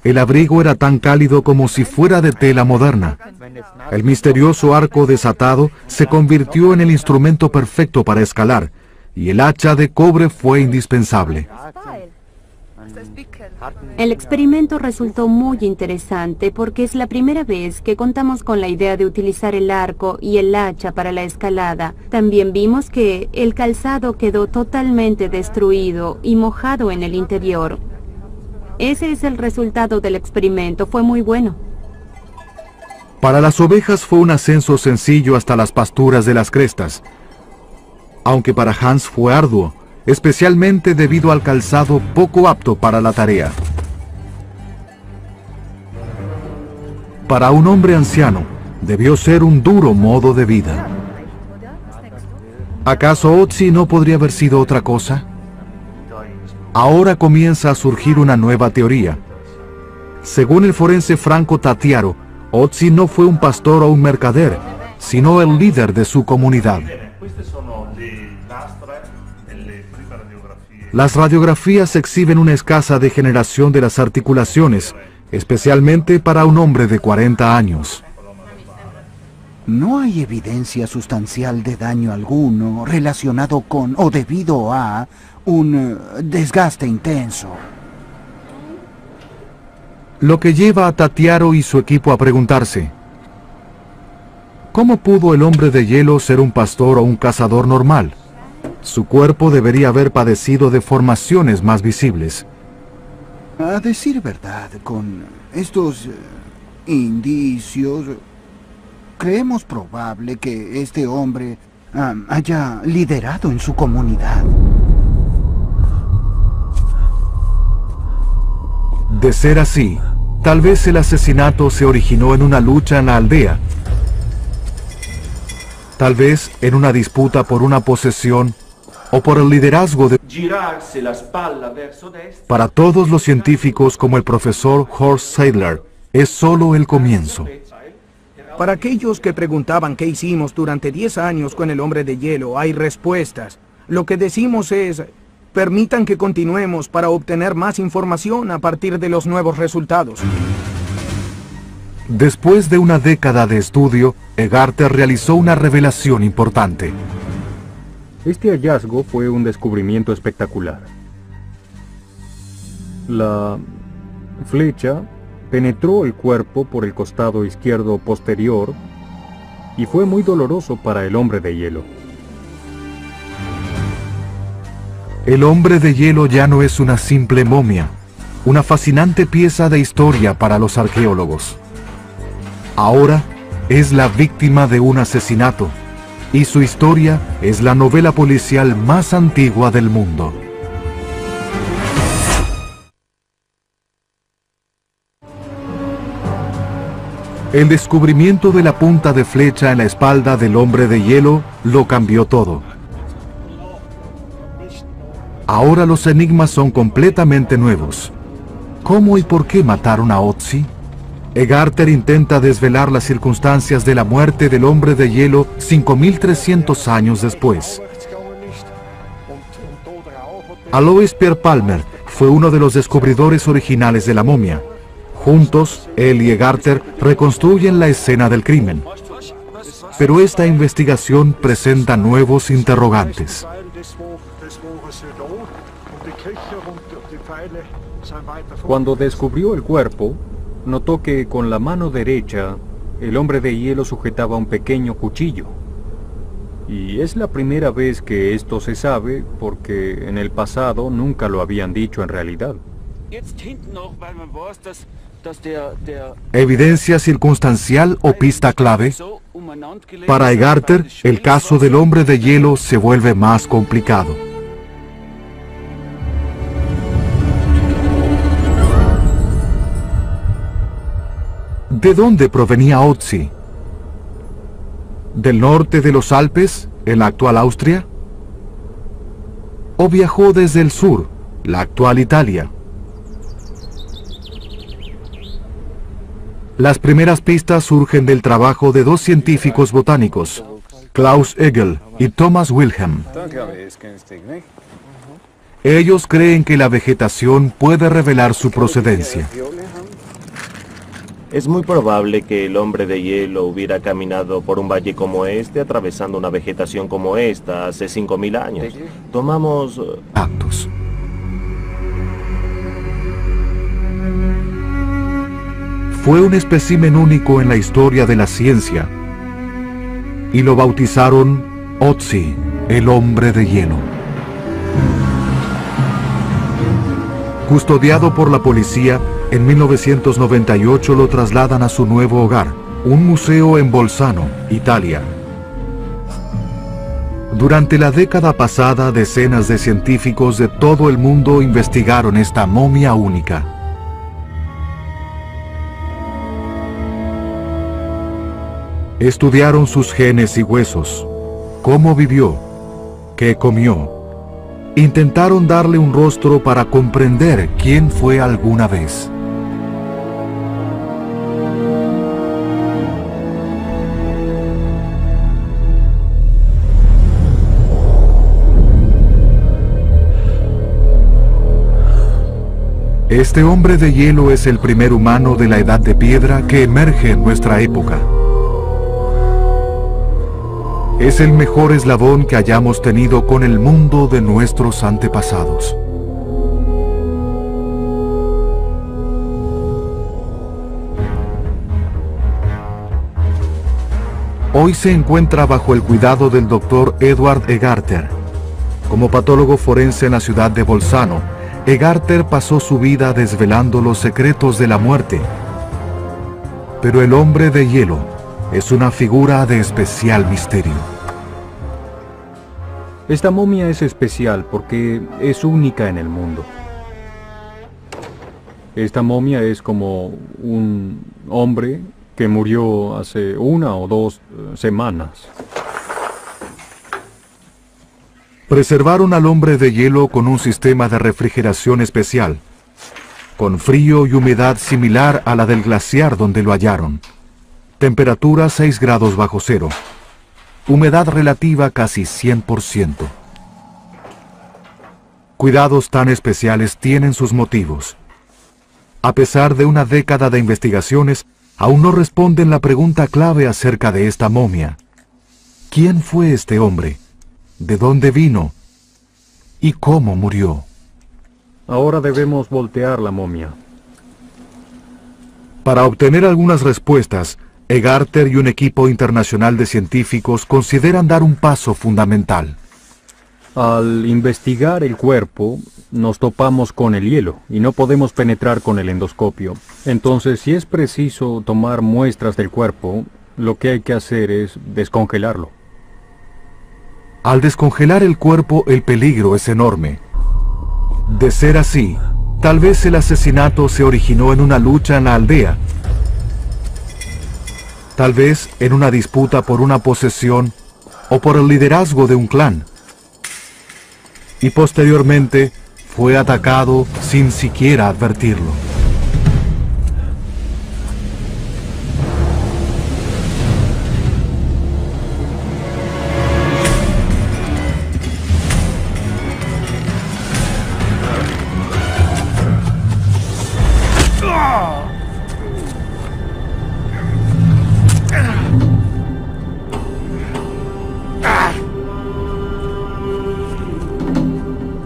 El abrigo era tan cálido como si fuera de tela moderna. El misterioso arco desatado se convirtió en el instrumento perfecto para escalar, y el hacha de cobre fue indispensable. El experimento resultó muy interesante porque es la primera vez que contamos con la idea de utilizar el arco y el hacha para la escalada. También vimos que el calzado quedó totalmente destruido y mojado en el interior. Ese es el resultado del experimento, fue muy bueno. Para las ovejas fue un ascenso sencillo hasta las pasturas de las crestas, aunque para Hans fue arduo, especialmente debido al calzado poco apto para la tarea. Para un hombre anciano, debió ser un duro modo de vida. ¿Acaso Ötzi no podría haber sido otra cosa? Ahora comienza a surgir una nueva teoría. Según el forense Franco Tattiaro, Ötzi no fue un pastor o un mercader, sino el líder de su comunidad. Las radiografías exhiben una escasa degeneración de las articulaciones, especialmente para un hombre de 40 años. No hay evidencia sustancial de daño alguno relacionado con o debido a un desgaste intenso. Lo que lleva a Tattiaro y su equipo a preguntarse: ¿cómo pudo el hombre de hielo ser un pastor o un cazador normal? Su cuerpo debería haber padecido deformaciones más visibles. A decir verdad, con estos indicios, creemos probable que este hombre haya liderado en su comunidad. De ser así, tal vez el asesinato se originó en una lucha en la aldea. Tal vez en una disputa por una posesión o por el liderazgo de... Para todos los científicos como el profesor Horst Seidler, es solo el comienzo. Para aquellos que preguntaban qué hicimos durante 10 años con el hombre de hielo, hay respuestas. Lo que decimos es, permitan que continuemos para obtener más información a partir de los nuevos resultados. Después de una década de estudio, Egarter realizó una revelación importante. Este hallazgo fue un descubrimiento espectacular. La flecha penetró el cuerpo por el costado izquierdo posterior y fue muy doloroso para el hombre de hielo. El hombre de hielo ya no es una simple momia, una fascinante pieza de historia para los arqueólogos. Ahora es la víctima de un asesinato, y su historia es la novela policial más antigua del mundo. El descubrimiento de la punta de flecha en la espalda del hombre de hielo lo cambió todo. Ahora los enigmas son completamente nuevos. ¿Cómo y por qué mataron a Otzi? Egarter intenta desvelar las circunstancias de la muerte del hombre de hielo 5300 años después. Alois Pierre Palmer fue uno de los descubridores originales de la momia. Juntos, él y Egarter reconstruyen la escena del crimen. Pero esta investigación presenta nuevos interrogantes. Cuando descubrió el cuerpo, notó que con la mano derecha el hombre de hielo sujetaba un pequeño cuchillo. Y es la primera vez que esto se sabe porque en el pasado nunca lo habían dicho en realidad. ¿Evidencia circunstancial o pista clave? Para Egarter, el caso del hombre de hielo se vuelve más complicado. ¿De dónde provenía Otzi? ¿Del norte de los Alpes, en la actual Austria? ¿O viajó desde el sur, la actual Italia? Las primeras pistas surgen del trabajo de dos científicos botánicos, Klaus Egel y Thomas Wilhelm. Ellos creen que la vegetación puede revelar su procedencia. Es muy probable que el hombre de hielo hubiera caminado por un valle como este, atravesando una vegetación como esta, hace 5000 años. Tomamos... Actos. Fue un espécimen único en la historia de la ciencia, y lo bautizaron Otzi, el hombre de hielo. Custodiado por la policía, en 1998 lo trasladan a su nuevo hogar, un museo en Bolzano, Italia. Durante la década pasada, decenas de científicos de todo el mundo investigaron esta momia única. Estudiaron sus genes y huesos, cómo vivió, qué comió. Intentaron darle un rostro para comprender quién fue alguna vez. Este hombre de hielo es el primer humano de la Edad de Piedra que emerge en nuestra época. Es el mejor eslabón que hayamos tenido con el mundo de nuestros antepasados. Hoy se encuentra bajo el cuidado del Dr. Edward Egarter. Como patólogo forense en la ciudad de Bolzano, Egarter pasó su vida desvelando los secretos de la muerte. Pero el hombre de hielo es una figura de especial misterio. Esta momia es especial porque es única en el mundo. Esta momia es como un hombre que murió hace 1 o 2 semanas. Preservaron al hombre de hielo con un sistema de refrigeración especial, con frío y humedad similar a la del glaciar donde lo hallaron. Temperatura 6 grados bajo cero. Humedad relativa casi 100%. Cuidados tan especiales tienen sus motivos. A pesar de una década de investigaciones, aún no responden la pregunta clave acerca de esta momia. ¿Quién fue este hombre? ¿De dónde vino? ¿Y cómo murió? Ahora debemos voltear la momia. Para obtener algunas respuestas, Egarter y un equipo internacional de científicos consideran dar un paso fundamental. Al investigar el cuerpo, nos topamos con el hielo y no podemos penetrar con el endoscopio. Entonces, si es preciso tomar muestras del cuerpo, lo que hay que hacer es descongelarlo. Al descongelar el cuerpo, el peligro es enorme. De ser así, tal vez el asesinato se originó en una lucha en la aldea. Tal vez en una disputa por una posesión o por el liderazgo de un clan. Y posteriormente fue atacado sin siquiera advertirlo.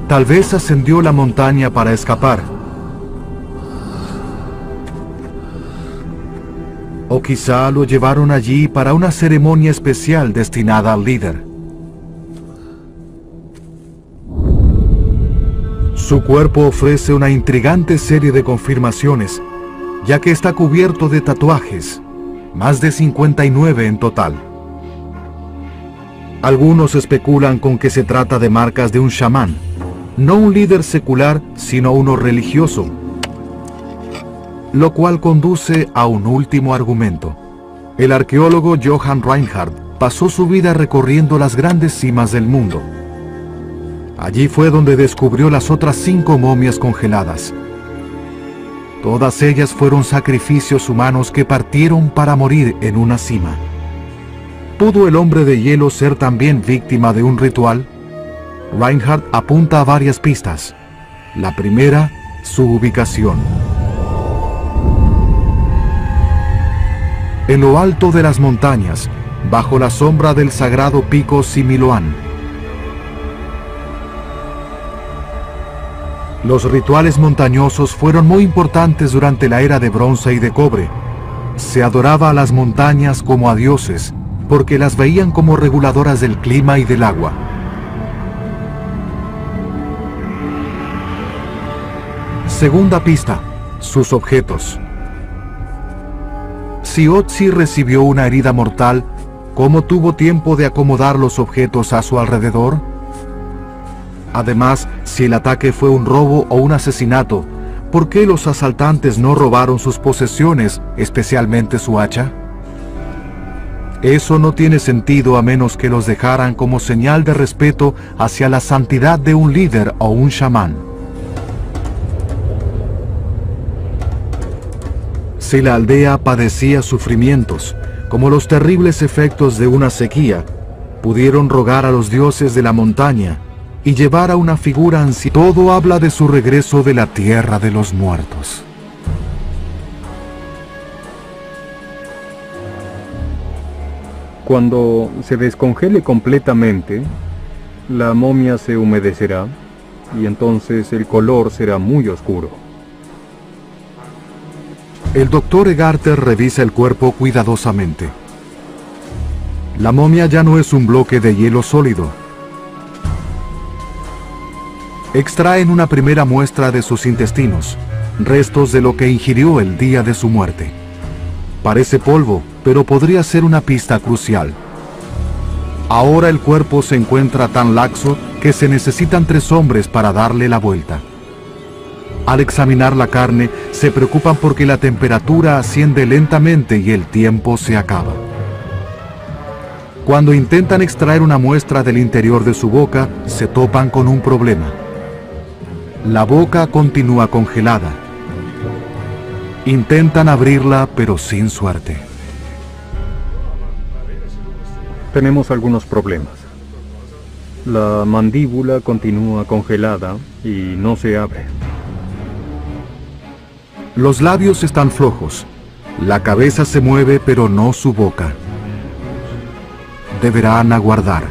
Tal vez ascendió la montaña para escapar. O quizá lo llevaron allí para una ceremonia especial destinada al líder. Su cuerpo ofrece una intrigante serie de confirmaciones, ya que está cubierto de tatuajes, más de 59 en total. Algunos especulan con que se trata de marcas de un chamán, no un líder secular, sino uno religioso, lo cual conduce a un último argumento. El arqueólogo Johann Reinhardt pasó su vida recorriendo las grandes cimas del mundo. Allí fue donde descubrió las otras 5 momias congeladas. Todas ellas fueron sacrificios humanos que partieron para morir en una cima. ¿Pudo el hombre de hielo ser también víctima de un ritual? Reinhardt apunta a varias pistas. La primera, su ubicación. En lo alto de las montañas, bajo la sombra del sagrado pico Similoan. Los rituales montañosos fueron muy importantes durante la era de bronce y de cobre. Se adoraba a las montañas como a dioses, porque las veían como reguladoras del clima y del agua. Segunda pista, sus objetos. Si Otzi recibió una herida mortal, ¿cómo tuvo tiempo de acomodar los objetos a su alrededor? Además, si el ataque fue un robo o un asesinato, ¿por qué los asaltantes no robaron sus posesiones, especialmente su hacha? Eso no tiene sentido a menos que los dejaran como señal de respeto hacia la santidad de un líder o un chamán. Si la aldea padecía sufrimientos, como los terribles efectos de una sequía, pudieron rogar a los dioses de la montaña y llevar a una figura anciana. Todo habla de su regreso de la tierra de los muertos. Cuando se descongele completamente, la momia se humedecerá y entonces el color será muy oscuro. El doctor Egarter revisa el cuerpo cuidadosamente. La momia ya no es un bloque de hielo sólido. Extraen una primera muestra de sus intestinos, restos de lo que ingirió el día de su muerte. Parece polvo, pero podría ser una pista crucial. Ahora el cuerpo se encuentra tan laxo que se necesitan 3 hombres para darle la vuelta. Al examinar la carne, se preocupan porque la temperatura asciende lentamente y el tiempo se acaba. Cuando intentan extraer una muestra del interior de su boca, se topan con un problema. La boca continúa congelada. Intentan abrirla, pero sin suerte. Tenemos algunos problemas. La mandíbula continúa congelada y no se abre. Los labios están flojos. La cabeza se mueve, pero no su boca. Deberán aguardar.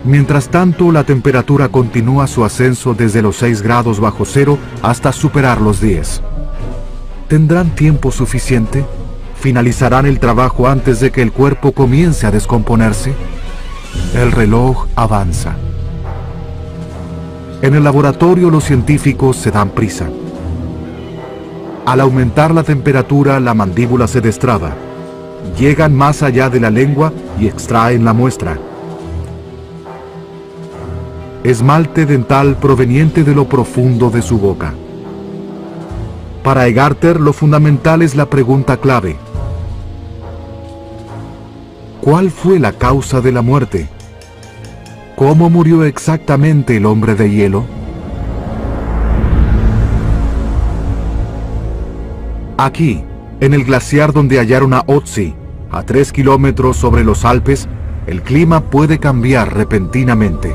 Mientras tanto, la temperatura continúa su ascenso desde los 6 grados bajo cero hasta superar los 10. ¿Tendrán tiempo suficiente? ¿Finalizarán el trabajo antes de que el cuerpo comience a descomponerse? El reloj avanza. En el laboratorio los científicos se dan prisa. Al aumentar la temperatura, la mandíbula se destraba. Llegan más allá de la lengua y extraen la muestra. Esmalte dental proveniente de lo profundo de su boca. Para Egarter, lo fundamental es la pregunta clave. ¿Cuál fue la causa de la muerte? ¿Cómo murió exactamente el hombre de hielo? Aquí, en el glaciar donde hallaron a Otzi, a 3 kilómetros sobre los Alpes, el clima puede cambiar repentinamente.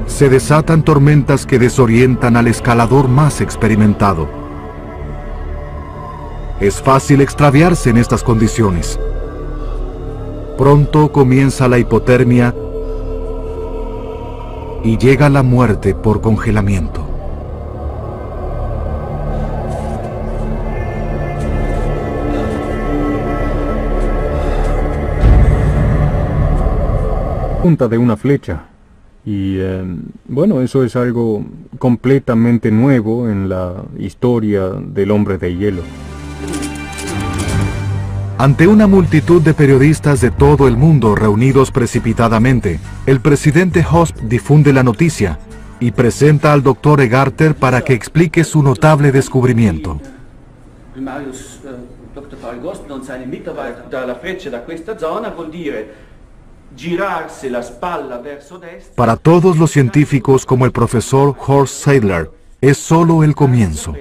Se desatan tormentas que desorientan al escalador más experimentado. Es fácil extraviarse en estas condiciones. Pronto comienza la hipotermia y llega la muerte por congelamiento. Punta de una flecha. Y bueno, eso es algo completamente nuevo en la historia del hombre de hielo. Ante una multitud de periodistas de todo el mundo reunidos precipitadamente, el presidente Hosp difunde la noticia y presenta al Dr. Egarter para que explique su notable descubrimiento. Para todos los científicos como el profesor Horst Seidler, es solo el comienzo.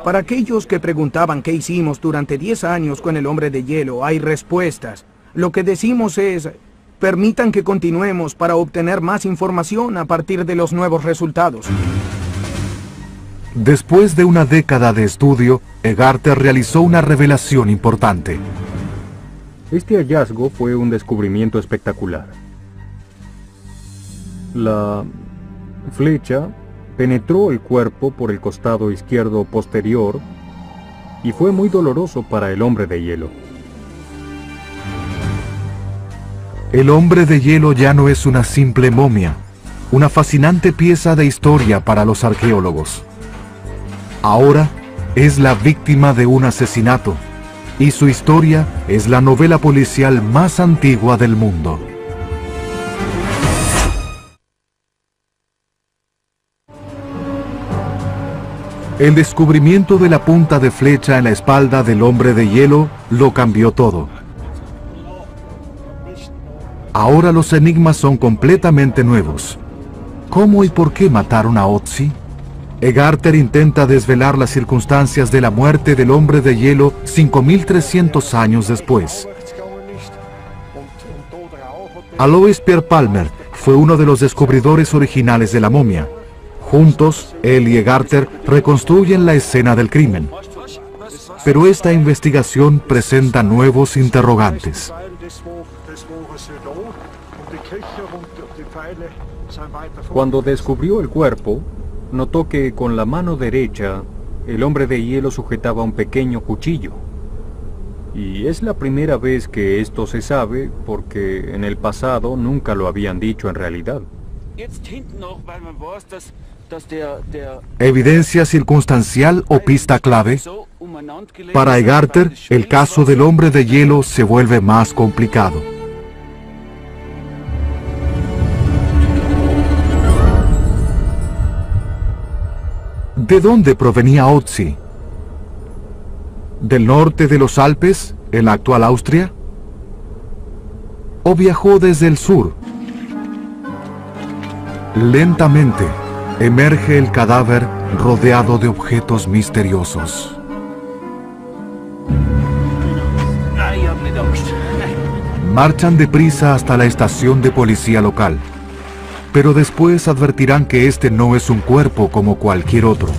Para aquellos que preguntaban qué hicimos durante 10 años con el hombre de hielo, hay respuestas. Lo que decimos es, permitan que continuemos para obtener más información a partir de los nuevos resultados. Después de una década de estudio, Egarter realizó una revelación importante. Este hallazgo fue un descubrimiento espectacular. La flecha penetró el cuerpo por el costado izquierdo posterior y fue muy doloroso para el hombre de hielo. El hombre de hielo ya no es una simple momia, una fascinante pieza de historia para los arqueólogos. Ahora es la víctima de un asesinato, y su historia es la novela policial más antigua del mundo. El descubrimiento de la punta de flecha en la espalda del hombre de hielo lo cambió todo. Ahora los enigmas son completamente nuevos. ¿Cómo y por qué mataron a Otzi? Egarter intenta desvelar las circunstancias de la muerte del hombre de hielo 5.300 años después. Alois Pierre Palmer fue uno de los descubridores originales de la momia. Juntos, él y Egarter reconstruyen la escena del crimen. Pero esta investigación presenta nuevos interrogantes. Cuando descubrió el cuerpo, notó que con la mano derecha el hombre de hielo sujetaba un pequeño cuchillo. Y es la primera vez que esto se sabe porque en el pasado nunca lo habían dicho en realidad. ¿Evidencia circunstancial o pista clave? Para Egarter, el caso del hombre de hielo se vuelve más complicado. ¿De dónde provenía Otzi? del norte de los Alpes, en la actual Austria? ¿O viajó desde el sur? Lentamente emerge el cadáver rodeado de objetos misteriosos. Marchan deprisa hasta la estación de policía local, pero después advertirán que este no es un cuerpo como cualquier otro.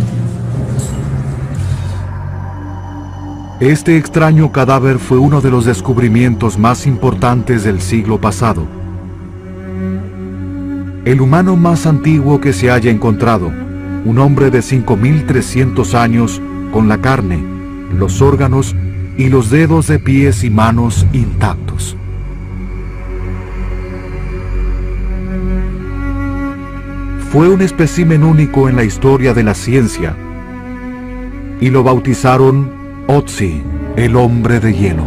Este extraño cadáver fue uno de los descubrimientos más importantes del siglo pasado. El humano más antiguo que se haya encontrado, un hombre de 5300 años con la carne, los órganos y los dedos de pies y manos intactos. Fue un espécimen único en la historia de la ciencia y lo bautizaron Otzi, el hombre de hielo.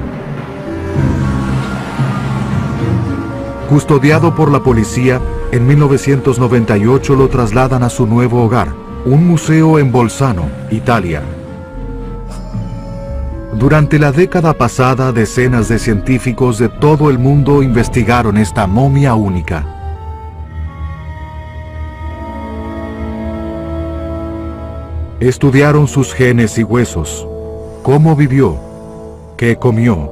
Custodiado por la policía, en 1998 lo trasladan a su nuevo hogar, un museo en Bolzano, Italia. Durante la década pasada, decenas de científicos de todo el mundo investigaron esta momia única. Estudiaron sus genes y huesos, cómo vivió, qué comió.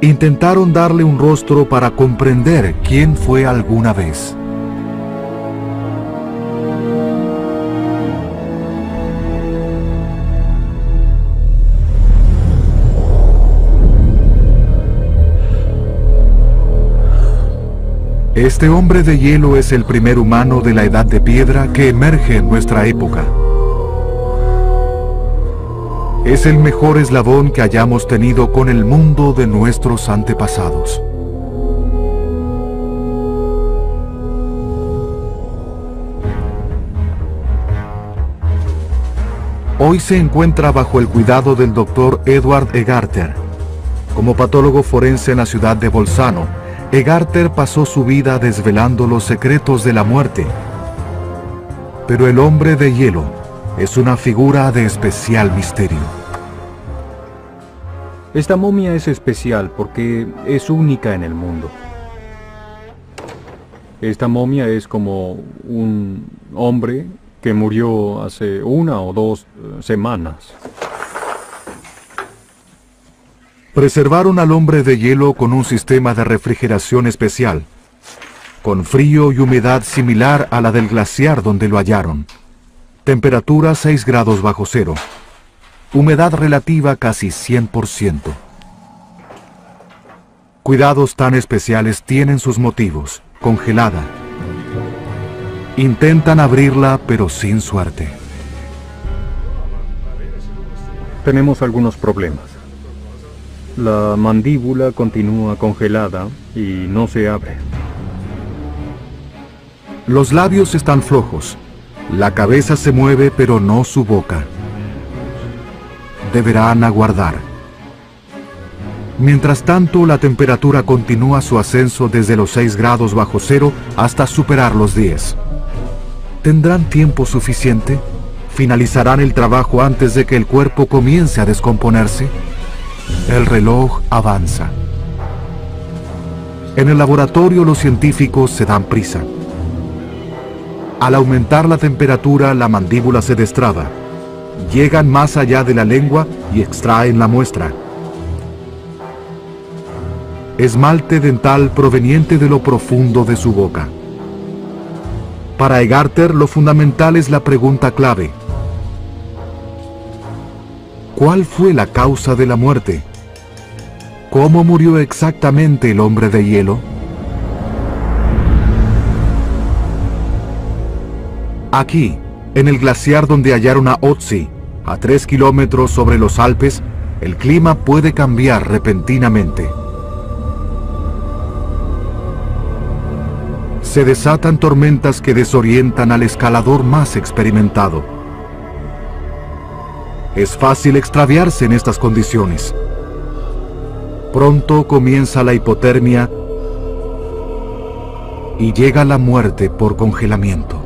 Intentaron darle un rostro para comprender quién fue alguna vez. Este hombre de hielo es el primer humano de la Edad de Piedra que emerge en nuestra época. Es el mejor eslabón que hayamos tenido con el mundo de nuestros antepasados. Hoy se encuentra bajo el cuidado del Dr. Edward Egarter. Como patólogo forense en la ciudad de Bolzano, Egarter pasó su vida desvelando los secretos de la muerte. Pero el hombre de hielo es una figura de especial misterio. Esta momia es especial porque es única en el mundo. Esta momia es como un hombre que murió hace 1 o 2 semanas. Preservaron al hombre de hielo con un sistema de refrigeración especial, con frío y humedad similar a la del glaciar donde lo hallaron. Temperatura 6 grados bajo cero. Humedad relativa casi 100%. Cuidados tan especiales tienen sus motivos. Congelada. Intentan abrirla, pero sin suerte. Tenemos algunos problemas. La mandíbula continúa congelada y no se abre. Los labios están flojos. La cabeza se mueve, pero no su boca. Deberán aguardar. Mientras tanto, la temperatura continúa su ascenso desde los 6 grados bajo cero hasta superar los 10. ¿Tendrán tiempo suficiente? ¿Finalizarán el trabajo antes de que el cuerpo comience a descomponerse? El reloj avanza. En el laboratorio los científicos se dan prisa. Al aumentar la temperatura, la mandíbula se destraba. Llegan más allá de la lengua y extraen la muestra. Esmalte dental proveniente de lo profundo de su boca. Para Egarter, lo fundamental es la pregunta clave. ¿Cuál fue la causa de la muerte? ¿Cómo murió exactamente el hombre de hielo? Aquí, en el glaciar donde hallaron a Otzi, a 3 kilómetros sobre los Alpes, el clima puede cambiar repentinamente. Se desatan tormentas que desorientan al escalador más experimentado. Es fácil extraviarse en estas condiciones. Pronto comienza la hipotermia y llega la muerte por congelamiento.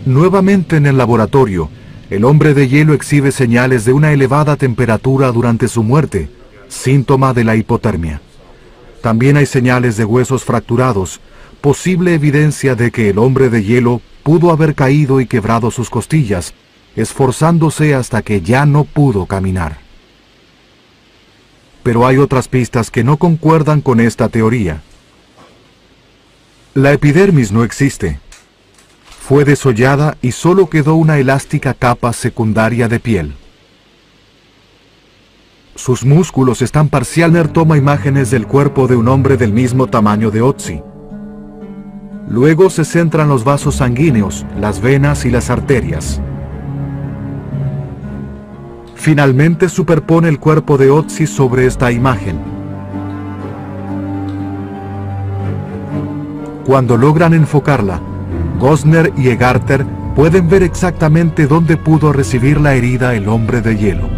Nuevamente en el laboratorio, el hombre de hielo exhibe señales de una elevada temperatura durante su muerte, síntoma de la hipotermia. También hay señales de huesos fracturados, posible evidencia de que el hombre de hielo pudo haber caído y quebrado sus costillas, esforzándose hasta que ya no pudo caminar. Pero hay otras pistas que no concuerdan con esta teoría. La epidermis no existe. Fue desollada y solo quedó una elástica capa secundaria de piel. Sus músculos están parcialmente. Toma imágenes del cuerpo de un hombre del mismo tamaño de Otzi. Luego se centran los vasos sanguíneos, las venas y las arterias. Finalmente superpone el cuerpo de Otzi sobre esta imagen. Cuando logran enfocarla, Gosner y Egarter pueden ver exactamente dónde pudo recibir la herida el hombre de hielo.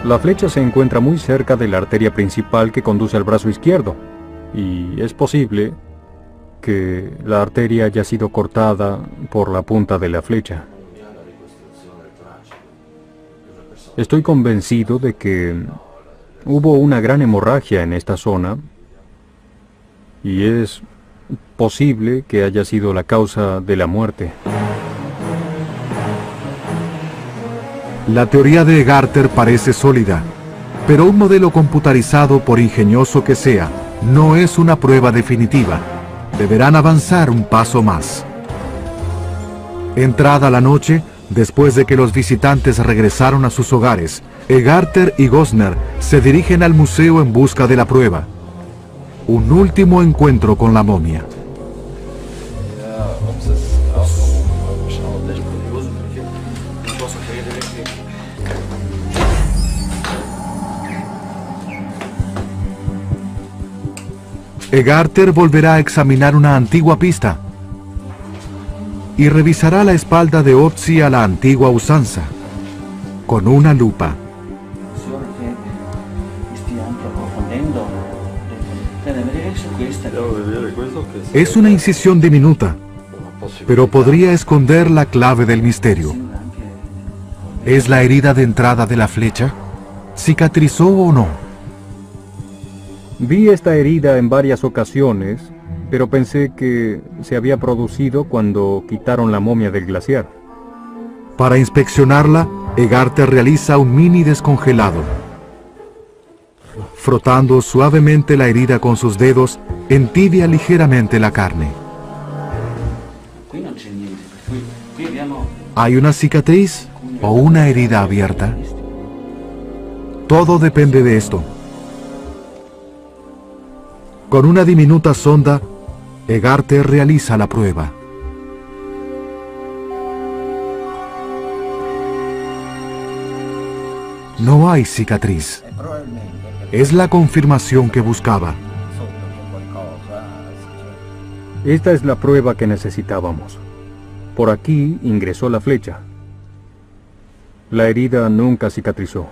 La flecha se encuentra muy cerca de la arteria principal que conduce al brazo izquierdo, y es posible que la arteria haya sido cortada por la punta de la flecha. Estoy convencido de que hubo una gran hemorragia en esta zona, y es posible que haya sido la causa de la muerte. La teoría de Egarter parece sólida, pero un modelo computarizado, por ingenioso que sea, no es una prueba definitiva. Deberán avanzar un paso más. Entrada la noche, después de que los visitantes regresaron a sus hogares, Egarter y Gosner se dirigen al museo en busca de la prueba. Un último encuentro con la momia. Egarter volverá a examinar una antigua pista y revisará la espalda de Otzi a la antigua usanza, con una lupa. Es una incisión diminuta, pero podría esconder la clave del misterio. ¿Es la herida de entrada de la flecha? ¿Cicatrizó o no? Vi esta herida en varias ocasiones, pero pensé que se había producido cuando quitaron la momia del glaciar. Para inspeccionarla, Egarter realiza un mini descongelado. Frotando suavemente la herida con sus dedos, entibia ligeramente la carne. ¿Hay una cicatriz o una herida abierta? Todo depende de esto. Con una diminuta sonda, Egarter realiza la prueba. No hay cicatriz. Es la confirmación que buscaba. Esta es la prueba que necesitábamos. Por aquí ingresó la flecha. La herida nunca cicatrizó.